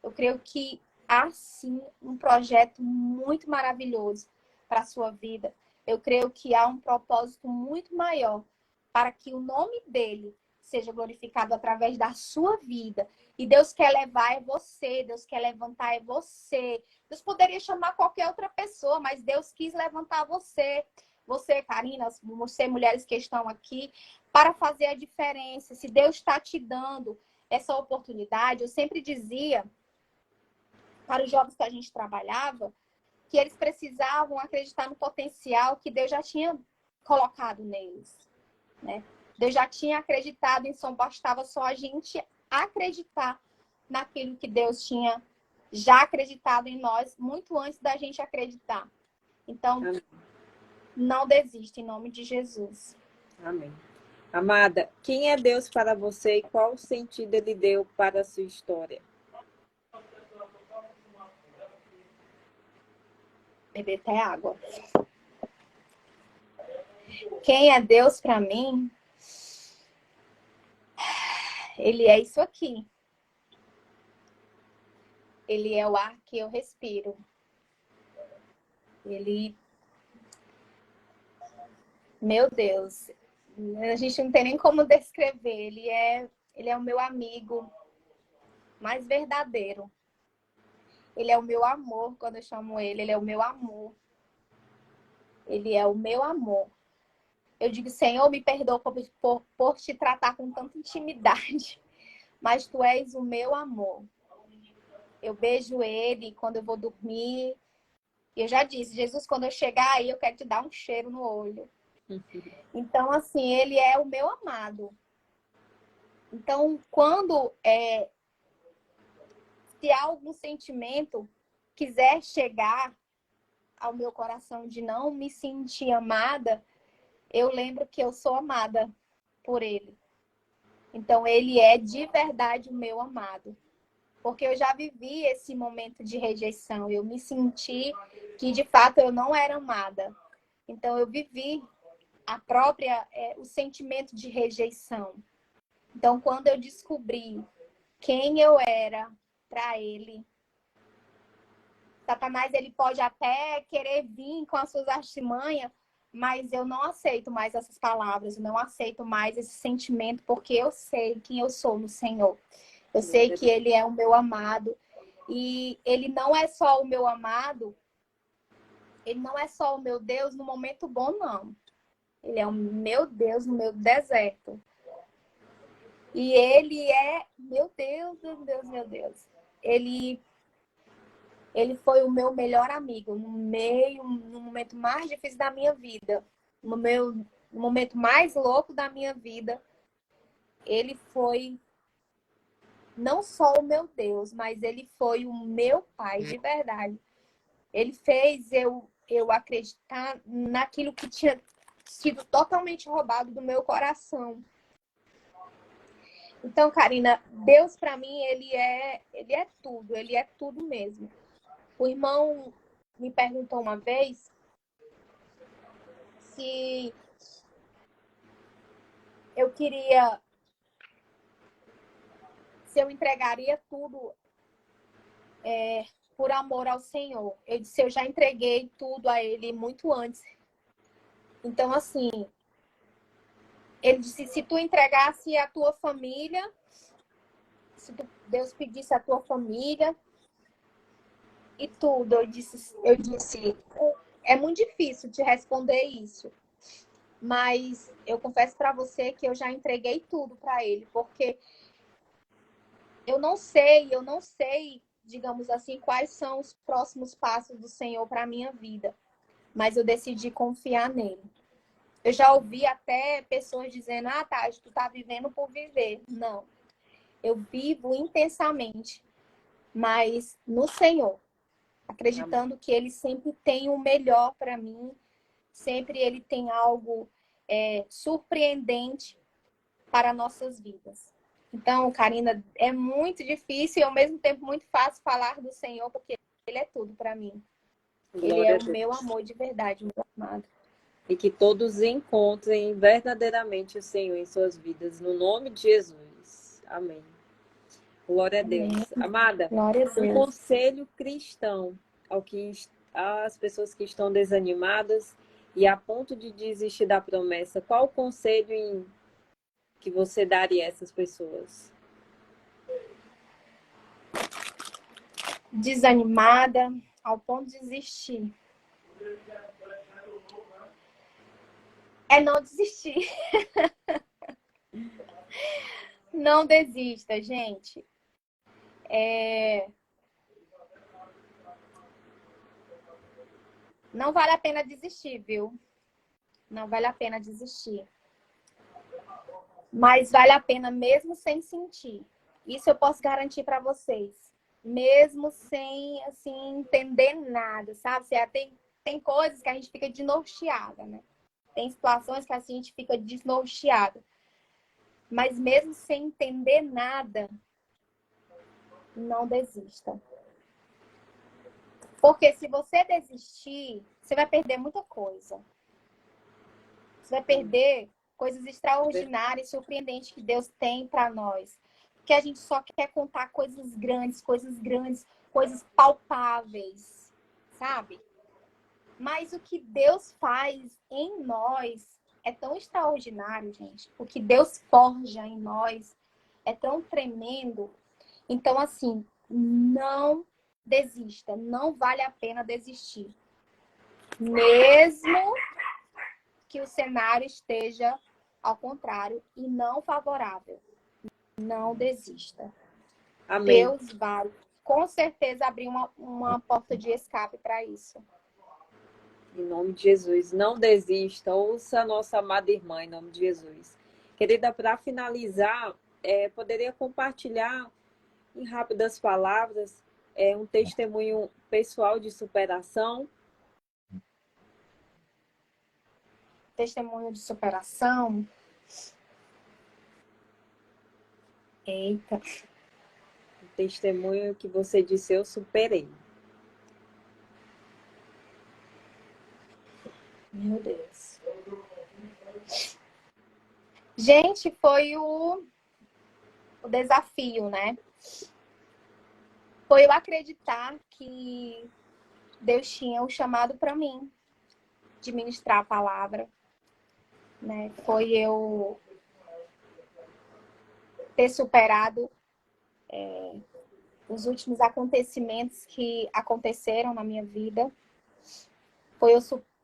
Eu creio que há sim um projeto muito maravilhoso para a sua vida. Eu creio que há um propósito muito maior para que o nome dele seja glorificado através da sua vida. E Deus quer levar você, Deus quer levantar você. Deus poderia chamar qualquer outra pessoa, mas Deus quis levantar você. Você, Karina, você, mulheres que estão aqui, para fazer a diferença. Se Deus está te dando essa oportunidade, eu sempre dizia para os jovens que a gente trabalhava, que eles precisavam acreditar no potencial que Deus já tinha colocado neles, né? Deus já tinha acreditado em São, bastava só a gente acreditar naquilo que Deus tinha já acreditado em nós, muito antes da gente acreditar. Então, Amém. não desista, em nome de Jesus. Amém. Amada, quem é Deus para você e qual sentido Ele deu para a sua história? Beber até água. Quem é Deus para mim? Ele é isso aqui. Ele é o ar que eu respiro. Ele... Meu Deus, a gente não tem nem como descrever. Ele é o meu amigo mais verdadeiro. Ele é o meu amor, quando eu chamo ele. Ele é o meu amor. Ele é o meu amor. Eu digo, Senhor, me perdoa por te tratar com tanta intimidade, mas tu és o meu amor. Eu beijo ele quando eu vou dormir. E eu já disse, Jesus, quando eu chegar aí, eu quero te dar um cheiro no olho. Então, assim, ele é o meu amado. Então, quando se há algum sentimento quiser chegar ao meu coração de não me sentir amada, eu lembro que eu sou amada por ele. Então, ele é de verdade o meu amado. Porque eu já vivi esse momento de rejeição. Eu me senti que, de fato, eu não era amada. Então, eu vivi o sentimento de rejeição. Então, quando eu descobri quem eu era para ele, Satanás, ele pode até querer vir com as suas artimanhas, mas eu não aceito mais essas palavras, eu não aceito mais esse sentimento, porque eu sei quem eu sou no Senhor. Eu sei que ele é o meu amado. E ele não é só o meu amado, ele não é só o meu Deus no momento bom, não. Ele é o meu Deus no meu deserto. E ele é, meu Deus, meu Deus, meu Deus. Ele foi o meu melhor amigo no momento mais difícil da minha vida. No momento mais louco da minha vida. Ele foi não só o meu Deus, mas ele foi o meu pai de verdade. Ele fez eu acreditar naquilo que tinha sido totalmente roubado do meu coração. Então, Karina, Deus para mim, ele é tudo mesmo. O irmão me perguntou uma vez se eu queria, se eu entregaria tudo por amor ao Senhor. Eu disse, eu já entreguei tudo a Ele muito antes. Então, assim, ele disse, se tu entregasse a tua família, se Deus pedisse a tua família e tudo, eu disse, é muito difícil te responder isso. Mas eu confesso para você que eu já entreguei tudo para Ele, porque eu não sei, digamos assim, quais são os próximos passos do Senhor para a minha vida. Mas eu decidi confiar nele. Eu já ouvi até pessoas dizendo, Tati, tu tá vivendo por viver. Não. Eu vivo intensamente, mas no Senhor. Acreditando que Ele sempre tem o melhor para mim. Sempre Ele tem algo surpreendente para nossas vidas. Então, Karina, é muito difícil e ao mesmo tempo muito fácil falar do Senhor, porque Ele é tudo para mim. Ele é o meu amor de verdade, meu amado. E que todos encontrem verdadeiramente o Senhor em suas vidas, no nome de Jesus. Amém. Glória a Deus. Amém. Amada, Glória a Deus. Um conselho cristão às pessoas que estão desanimadas e a ponto de desistir da promessa. Qual o conselho que você daria a essas pessoas? Desanimada, ao ponto de desistir. É não desistir. Não desista, gente. Não vale a pena desistir, viu? Não vale a pena desistir. Mas vale a pena mesmo sem sentir. Isso eu posso garantir para vocês. Mesmo sem, assim, entender nada, sabe? Tem coisas que a gente fica desnorteada, né? Tem situações que assim, a gente fica desnorteada. Mas mesmo sem entender nada, não desista. Porque se você desistir, você vai perder muita coisa. Você vai perder coisas extraordinárias, surpreendentes que Deus tem para nós. Porque a gente só quer contar coisas grandes, coisas palpáveis, sabe? Mas o que Deus faz em nós é tão extraordinário, gente. O que Deus forja em nós é tão tremendo. Então, assim, não desista. Não vale a pena desistir. Mesmo que o cenário esteja ao contrário e não favorável. Não desista. Amém. Deus vai, com certeza, abrir uma porta de escape para isso. Em nome de Jesus, não desista. Ouça a nossa amada irmã, em nome de Jesus. Querida, para finalizar, poderia compartilhar em rápidas palavras um testemunho pessoal de superação? Testemunho de superação. Eita. Um testemunho que você disse, eu superei. Meu Deus. Gente, foi o desafio, né? Foi eu acreditar que Deus tinha um chamado para mim de ministrar a palavra, né? Foi eu ter superado os últimos acontecimentos que aconteceram na minha vida. Foi eu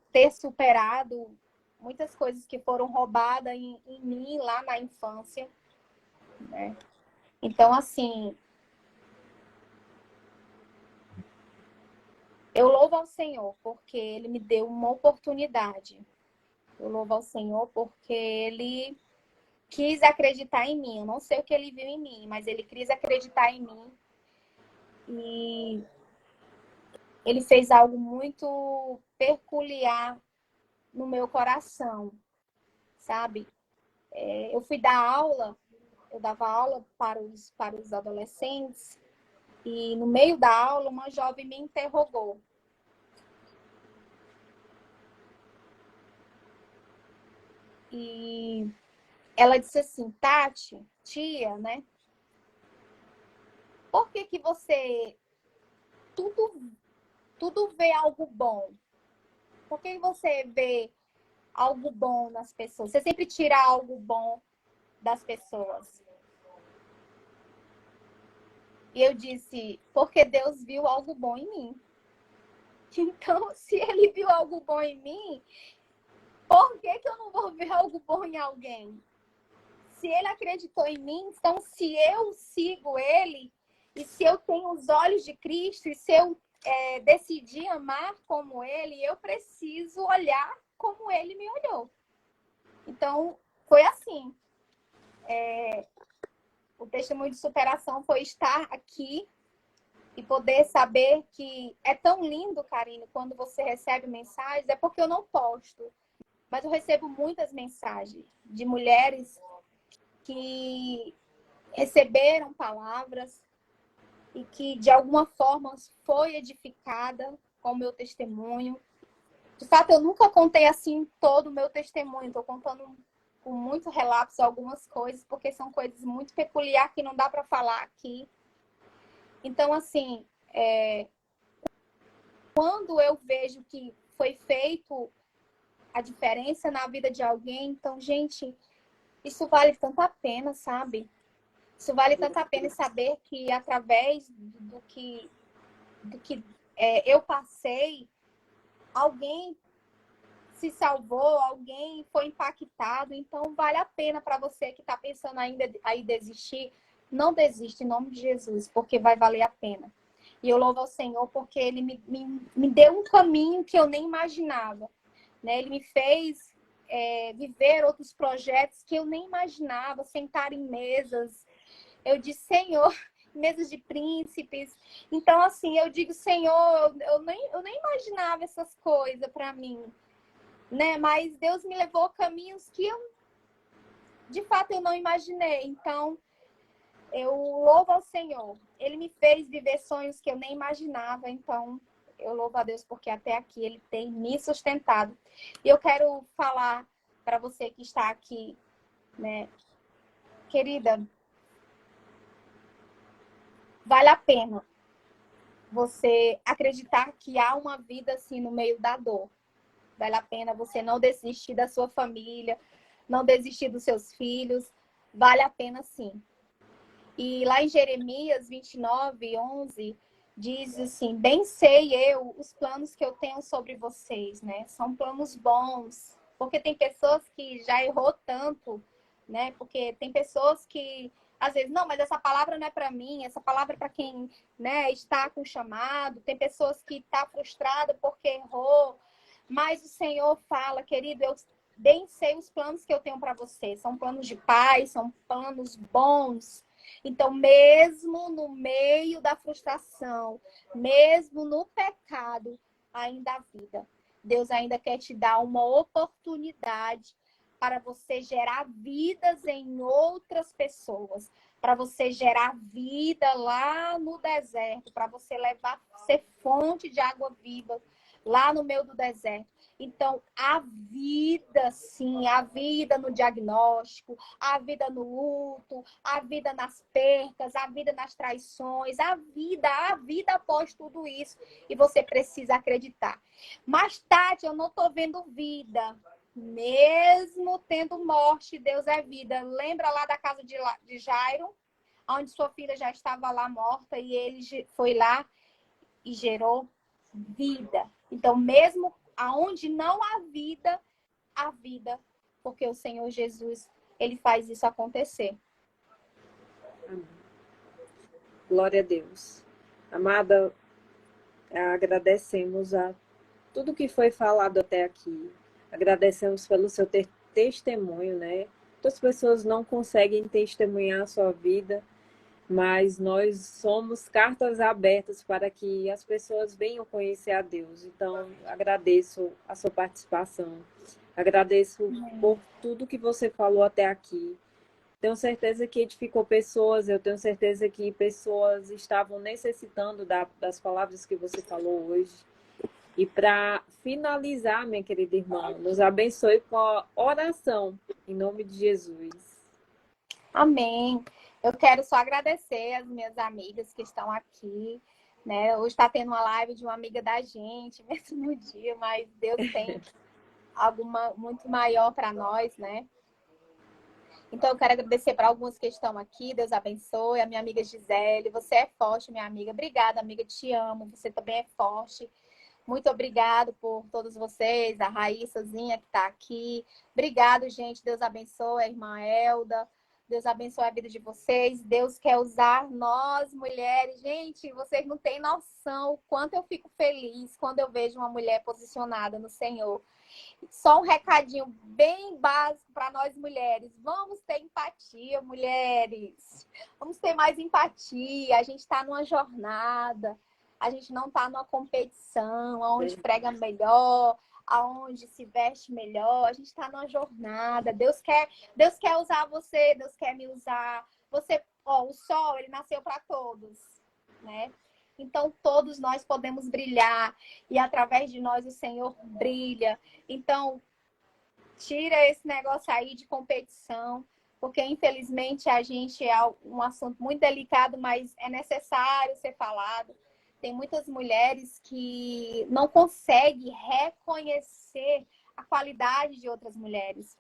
ter superado muitas coisas que foram roubadas em mim lá na infância, né? Então, assim, eu louvo ao Senhor porque Ele me deu uma oportunidade. Eu louvo ao Senhor porque Ele quis acreditar em mim. Eu não sei o que Ele viu em mim, mas Ele quis acreditar em mim. E Ele fez algo muito peculiar no meu coração, sabe? Eu fui dar aula, eu dava aula para os adolescentes, e no meio da aula, uma jovem me interrogou. E ela disse assim, Tati, tia, né? Por que que você tudo vê algo bom? Por que você vê algo bom nas pessoas? Você sempre tira algo bom das pessoas. E eu disse, porque Deus viu algo bom em mim. Então, se ele viu algo bom em mim, por que que eu não vou ver algo bom em alguém? Se ele acreditou em mim, então se eu sigo ele, e se eu tenho os olhos de Cristo, e se eu decidir amar como ele, eu preciso olhar como ele me olhou. Então, foi assim. O testemunho de superação foi estar aqui e poder saber que é tão lindo, Karine, quando você recebe mensagens, é porque eu não posto, mas eu recebo muitas mensagens de mulheres que receberam palavras e que, de alguma forma, foi edificada com o meu testemunho. De fato, eu nunca contei assim todo o meu testemunho. Estou contando com muitos relatos algumas coisas, porque são coisas muito peculiares que não dá para falar aqui. Então, assim, quando eu vejo que foi feito a diferença na vida de alguém, então, gente, isso vale tanto a pena, sabe? Isso vale tanto a pena saber que através do que eu passei, alguém se salvou, alguém foi impactado. Então, vale a pena para você que está pensando ainda aí desistir. Não desiste em nome de Jesus, porque vai valer a pena. E eu louvo ao Senhor porque Ele me deu um caminho que eu nem imaginava. Né? Ele me fez viver outros projetos que eu nem imaginava, sentar em mesas. Eu disse, Senhor, mesas de príncipes. Então, assim, eu digo, Senhor, eu nem imaginava essas coisas para mim. Né? Mas Deus me levou a caminhos que de fato, eu não imaginei. Então, eu louvo ao Senhor. Ele me fez viver sonhos que eu nem imaginava. Então, eu louvo a Deus porque até aqui Ele tem me sustentado. E eu quero falar para você que está aqui, né? Querida, vale a pena você acreditar que há uma vida assim no meio da dor. Vale a pena você não desistir da sua família, não desistir dos seus filhos. Vale a pena sim. E lá em Jeremias 29:11, diz assim, bem sei eu os planos que eu tenho sobre vocês, né? São planos bons. Porque tem pessoas que já errou tanto, né? Porque tem pessoas que, às vezes, não, mas essa palavra não é para mim, essa palavra é para quem, né, está com chamado. Tem pessoas que estão frustradas porque errou. Mas o Senhor fala, querido, eu bem sei os planos que eu tenho para você. São planos de paz, são planos bons. Então, mesmo no meio da frustração, mesmo no pecado, ainda há vida. Deus ainda quer te dar uma oportunidade para você gerar vidas em outras pessoas, para você gerar vida lá no deserto, para você levar, ser fonte de água viva lá no meio do deserto. Então, a vida, sim, a vida no diagnóstico, a vida no luto, a vida nas percas, a vida nas traições, a vida após tudo isso. E você precisa acreditar. Mas, Tati, eu não estou vendo vida. Mesmo tendo morte, Deus é vida. Lembra lá da casa de Jairo, onde sua filha já estava lá morta e ele foi lá e gerou vida. Então, mesmo aonde não há vida, porque o Senhor Jesus, ele faz isso acontecer. Amém. Glória a Deus. Amada, agradecemos a tudo que foi falado até aqui. Agradecemos pelo seu testemunho, né? Muitas pessoas não conseguem testemunhar a sua vida, mas nós somos cartas abertas para que as pessoas venham conhecer a Deus. Então, agradeço a sua participação. Agradeço por tudo que você falou até aqui. Tenho certeza que edificou pessoas, eu tenho certeza que pessoas estavam necessitando das palavras que você falou hoje. E para finalizar, minha querida irmã, nos abençoe com a oração, em nome de Jesus. Amém. Eu quero só agradecer as minhas amigas que estão aqui, né? Hoje está tendo uma live de uma amiga da gente, mesmo no dia, mas Deus tem algo muito maior para nós, né? Então, eu quero agradecer para alguns que estão aqui. Deus abençoe. A minha amiga Gisele, você é forte, minha amiga. Obrigada, amiga, te amo. Você também é forte. Muito obrigado por todos vocês, a Raíssazinha que está aqui. Obrigado, gente. Deus abençoe a irmã Elda. Deus abençoe a vida de vocês. Deus quer usar nós, mulheres. Gente, vocês não têm noção o quanto eu fico feliz quando eu vejo uma mulher posicionada no Senhor. Só um recadinho bem básico para nós mulheres. Vamos ter empatia, mulheres. Vamos ter mais empatia. A gente está numa jornada. A gente não está numa competição, onde prega melhor, aonde se veste melhor. A gente está numa jornada. Deus quer usar você, Deus quer me usar. Você, ó, o sol, ele nasceu para todos, né? Então, todos nós podemos brilhar e através de nós o Senhor brilha. Então, tira esse negócio aí de competição, porque infelizmente a gente é um assunto muito delicado, mas é necessário ser falado. Tem muitas mulheres que não conseguem reconhecer a qualidade de outras mulheres.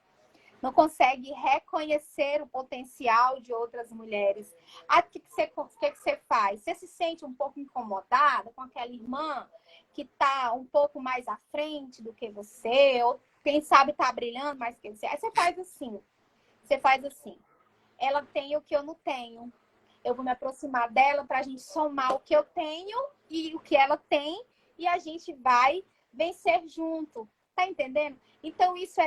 Não consegue reconhecer o potencial de outras mulheres. Aí, o que você faz? Você se sente um pouco incomodada com aquela irmã que está um pouco mais à frente do que você, ou quem sabe está brilhando mais que você. Aí você faz assim. Você faz assim. Ela tem o que eu não tenho. Eu vou me aproximar dela para a gente somar o que eu tenho e o que ela tem, e a gente vai vencer junto. Tá entendendo? Então, isso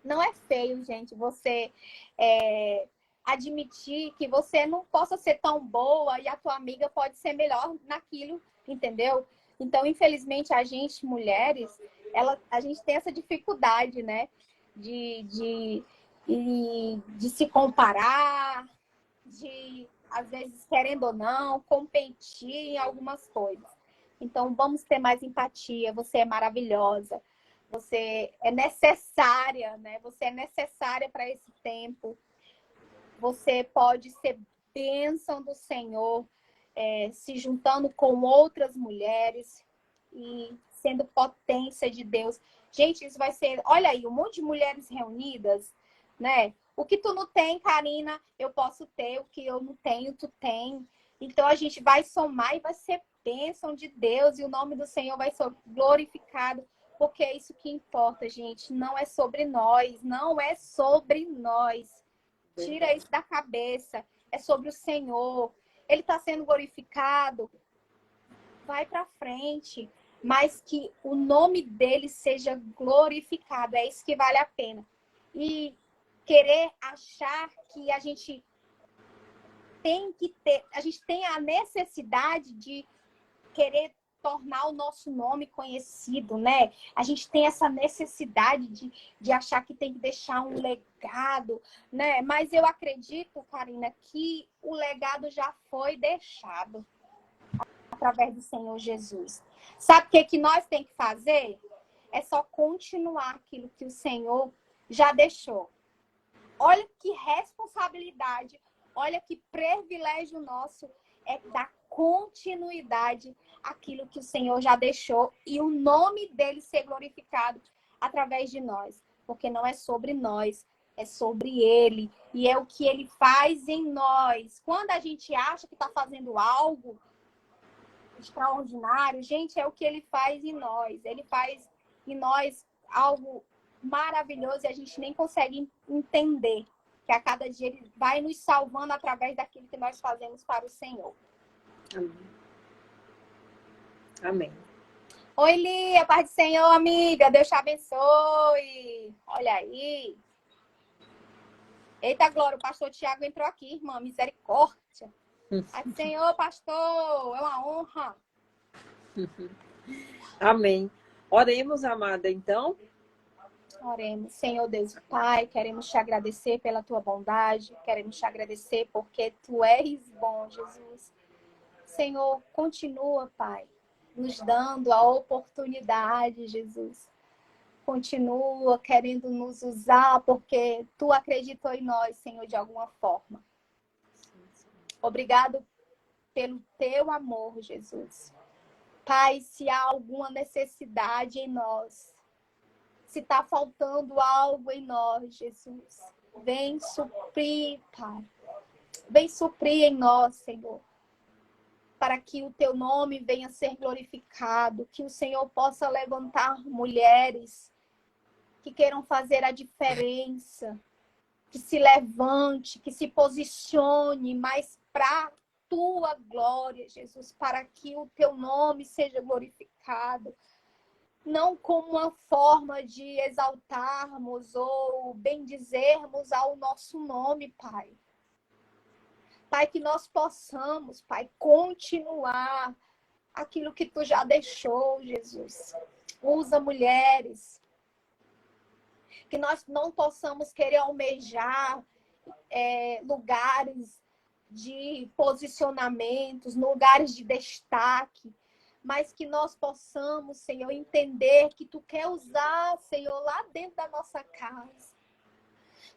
não é feio, gente, você admitir que você não possa ser tão boa e a tua amiga pode ser melhor naquilo, entendeu? Então, infelizmente, a gente, mulheres, a gente tem essa dificuldade, né? De se comparar, às vezes, querendo ou não, competir em algumas coisas. Então, vamos ter mais empatia. Você é maravilhosa. Você é necessária, né? Você é necessária para esse tempo. Você pode ser bênção do Senhor, se juntando com outras mulheres e sendo potência de Deus. Gente, isso vai ser... Olha aí, um monte de mulheres reunidas, né? O que tu não tem, Karina, eu posso ter. O que eu não tenho, tu tem. Então, a gente vai somar e vai ser bênção de Deus. E o nome do Senhor vai ser glorificado. Porque é isso que importa, gente. Não é sobre nós. Não é sobre nós. Tira isso da cabeça. É sobre o Senhor. Ele está sendo glorificado. Vai para frente. Mas que o nome dele seja glorificado. É isso que vale a pena. E querer achar que a gente tem a necessidade de querer tornar o nosso nome conhecido, né? A gente tem essa necessidade de achar que tem que deixar um legado, né? Mas eu acredito, Karina, que o legado já foi deixado através do Senhor Jesus. Sabe o que nós temos que fazer? É só continuar aquilo que o Senhor já deixou. Olha que responsabilidade, olha que privilégio nosso é dar continuidade àquilo que o Senhor já deixou e o nome dele ser glorificado através de nós. Porque não é sobre nós, é sobre ele. E é o que ele faz em nós. Quando a gente acha que está fazendo algo extraordinário, gente, é o que ele faz em nós. Ele faz em nós algo maravilhoso e a gente nem consegue entender que a cada dia ele vai nos salvando através daquilo que nós fazemos para o Senhor. Amém. Amém. Oi, Lia, paz do Senhor, amiga. Deus te abençoe. Olha aí. Eita, Glória, o pastor Tiago entrou aqui, irmã. Misericórdia. Paz do Senhor, pastor. É uma honra. Amém. Oremos, amada, então. Oremos. Senhor Deus e Pai, queremos te agradecer pela tua bondade, queremos te agradecer porque tu és bom, Jesus. Senhor, continua, Pai, nos dando a oportunidade, Jesus, Continua querendo nos usar, porque Tu acreditou em nós, Senhor, de alguma forma. Obrigado pelo Teu amor, Jesus. Pai, se há alguma necessidade em nós, se está faltando algo em nós, Jesus, vem suprir, Pai. Vem suprir em nós, Senhor, para que o Teu nome venha ser glorificado, que o Senhor possa levantar mulheres que queiram fazer a diferença, que se levante, que se posicione, mas para Tua glória, Jesus, para que o Teu nome seja glorificado. Não como uma forma de exaltarmos ou bendizermos ao nosso nome, Pai. Pai, que nós possamos, Pai, continuar aquilo que Tu já deixou, Jesus. Usa mulheres. Que nós não possamos querer almejar lugares de posicionamentos, lugares de destaque, mas que nós possamos, Senhor, entender que Tu quer usar, Senhor, lá dentro da nossa casa.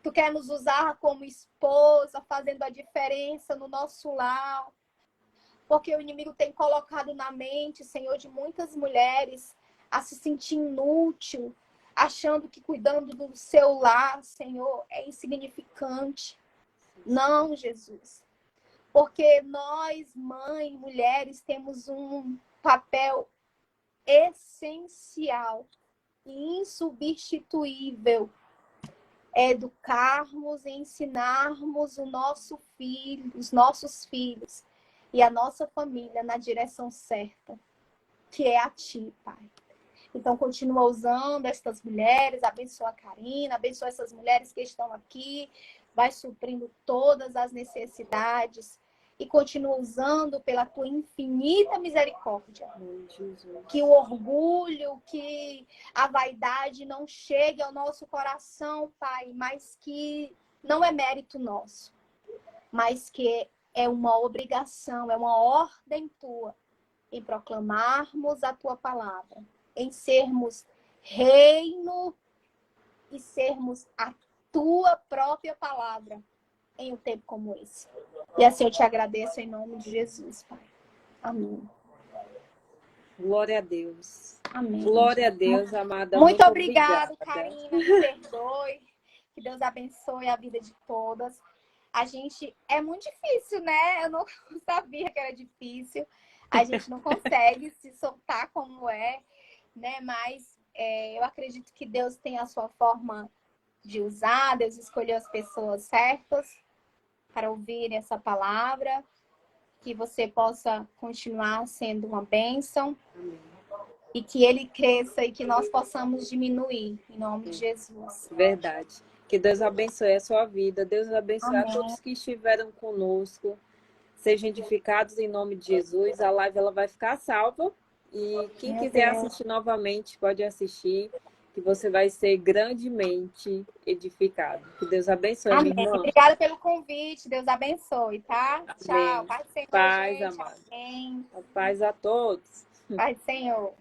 Tu quer nos usar como esposa, fazendo a diferença no nosso lar. Porque o inimigo tem colocado na mente, Senhor, de muitas mulheres a se sentir inútil, achando que cuidando do seu lar, Senhor, é insignificante. Não, Jesus. Porque nós, mães, mulheres, temos um papel essencial e insubstituível. Educarmos e ensinarmos os nossos filhos e a nossa família na direção certa, que é a Ti, Pai. Então, continua usando estas mulheres, abençoa a Karina, abençoa essas mulheres que estão aqui, vai suprindo todas as necessidades e continua usando pela Tua infinita misericórdia. Que o orgulho, que a vaidade não chegue ao nosso coração, Pai, mas que não é mérito nosso, mas que é uma obrigação, é uma ordem Tua em proclamarmos a Tua palavra, em sermos reino e sermos a Tua própria palavra em um tempo como esse. E assim eu te agradeço em nome de Jesus, Pai. Amém. Glória a Deus. Amém. Glória a Deus, amada. Muito obrigada, Karina. Me perdoe. Que Deus abençoe a vida de todas. A gente... É muito difícil, né? Eu não sabia que era difícil. A gente não consegue se soltar como é, né? Mas eu acredito que Deus tem a sua forma de usar. Deus escolheu as pessoas certas para ouvirem essa palavra. Que você possa continuar sendo uma bênção. Amém. E que Ele cresça e que nós possamos diminuir, em nome de Jesus. Verdade. Que Deus abençoe a sua vida. Deus abençoe Amém. a todos que estiveram conosco. Sejam edificados em nome de Jesus. A live ela vai ficar salva. E quem quiser assistir novamente, pode assistir. Que você vai ser grandemente edificado. Que Deus abençoe, Amém. minha irmã. Obrigada pelo convite. Deus abençoe, tá? Amém. Tchau. Paz do Senhor, paz, gente. amado. Amém. Paz a todos. Paz do Senhor.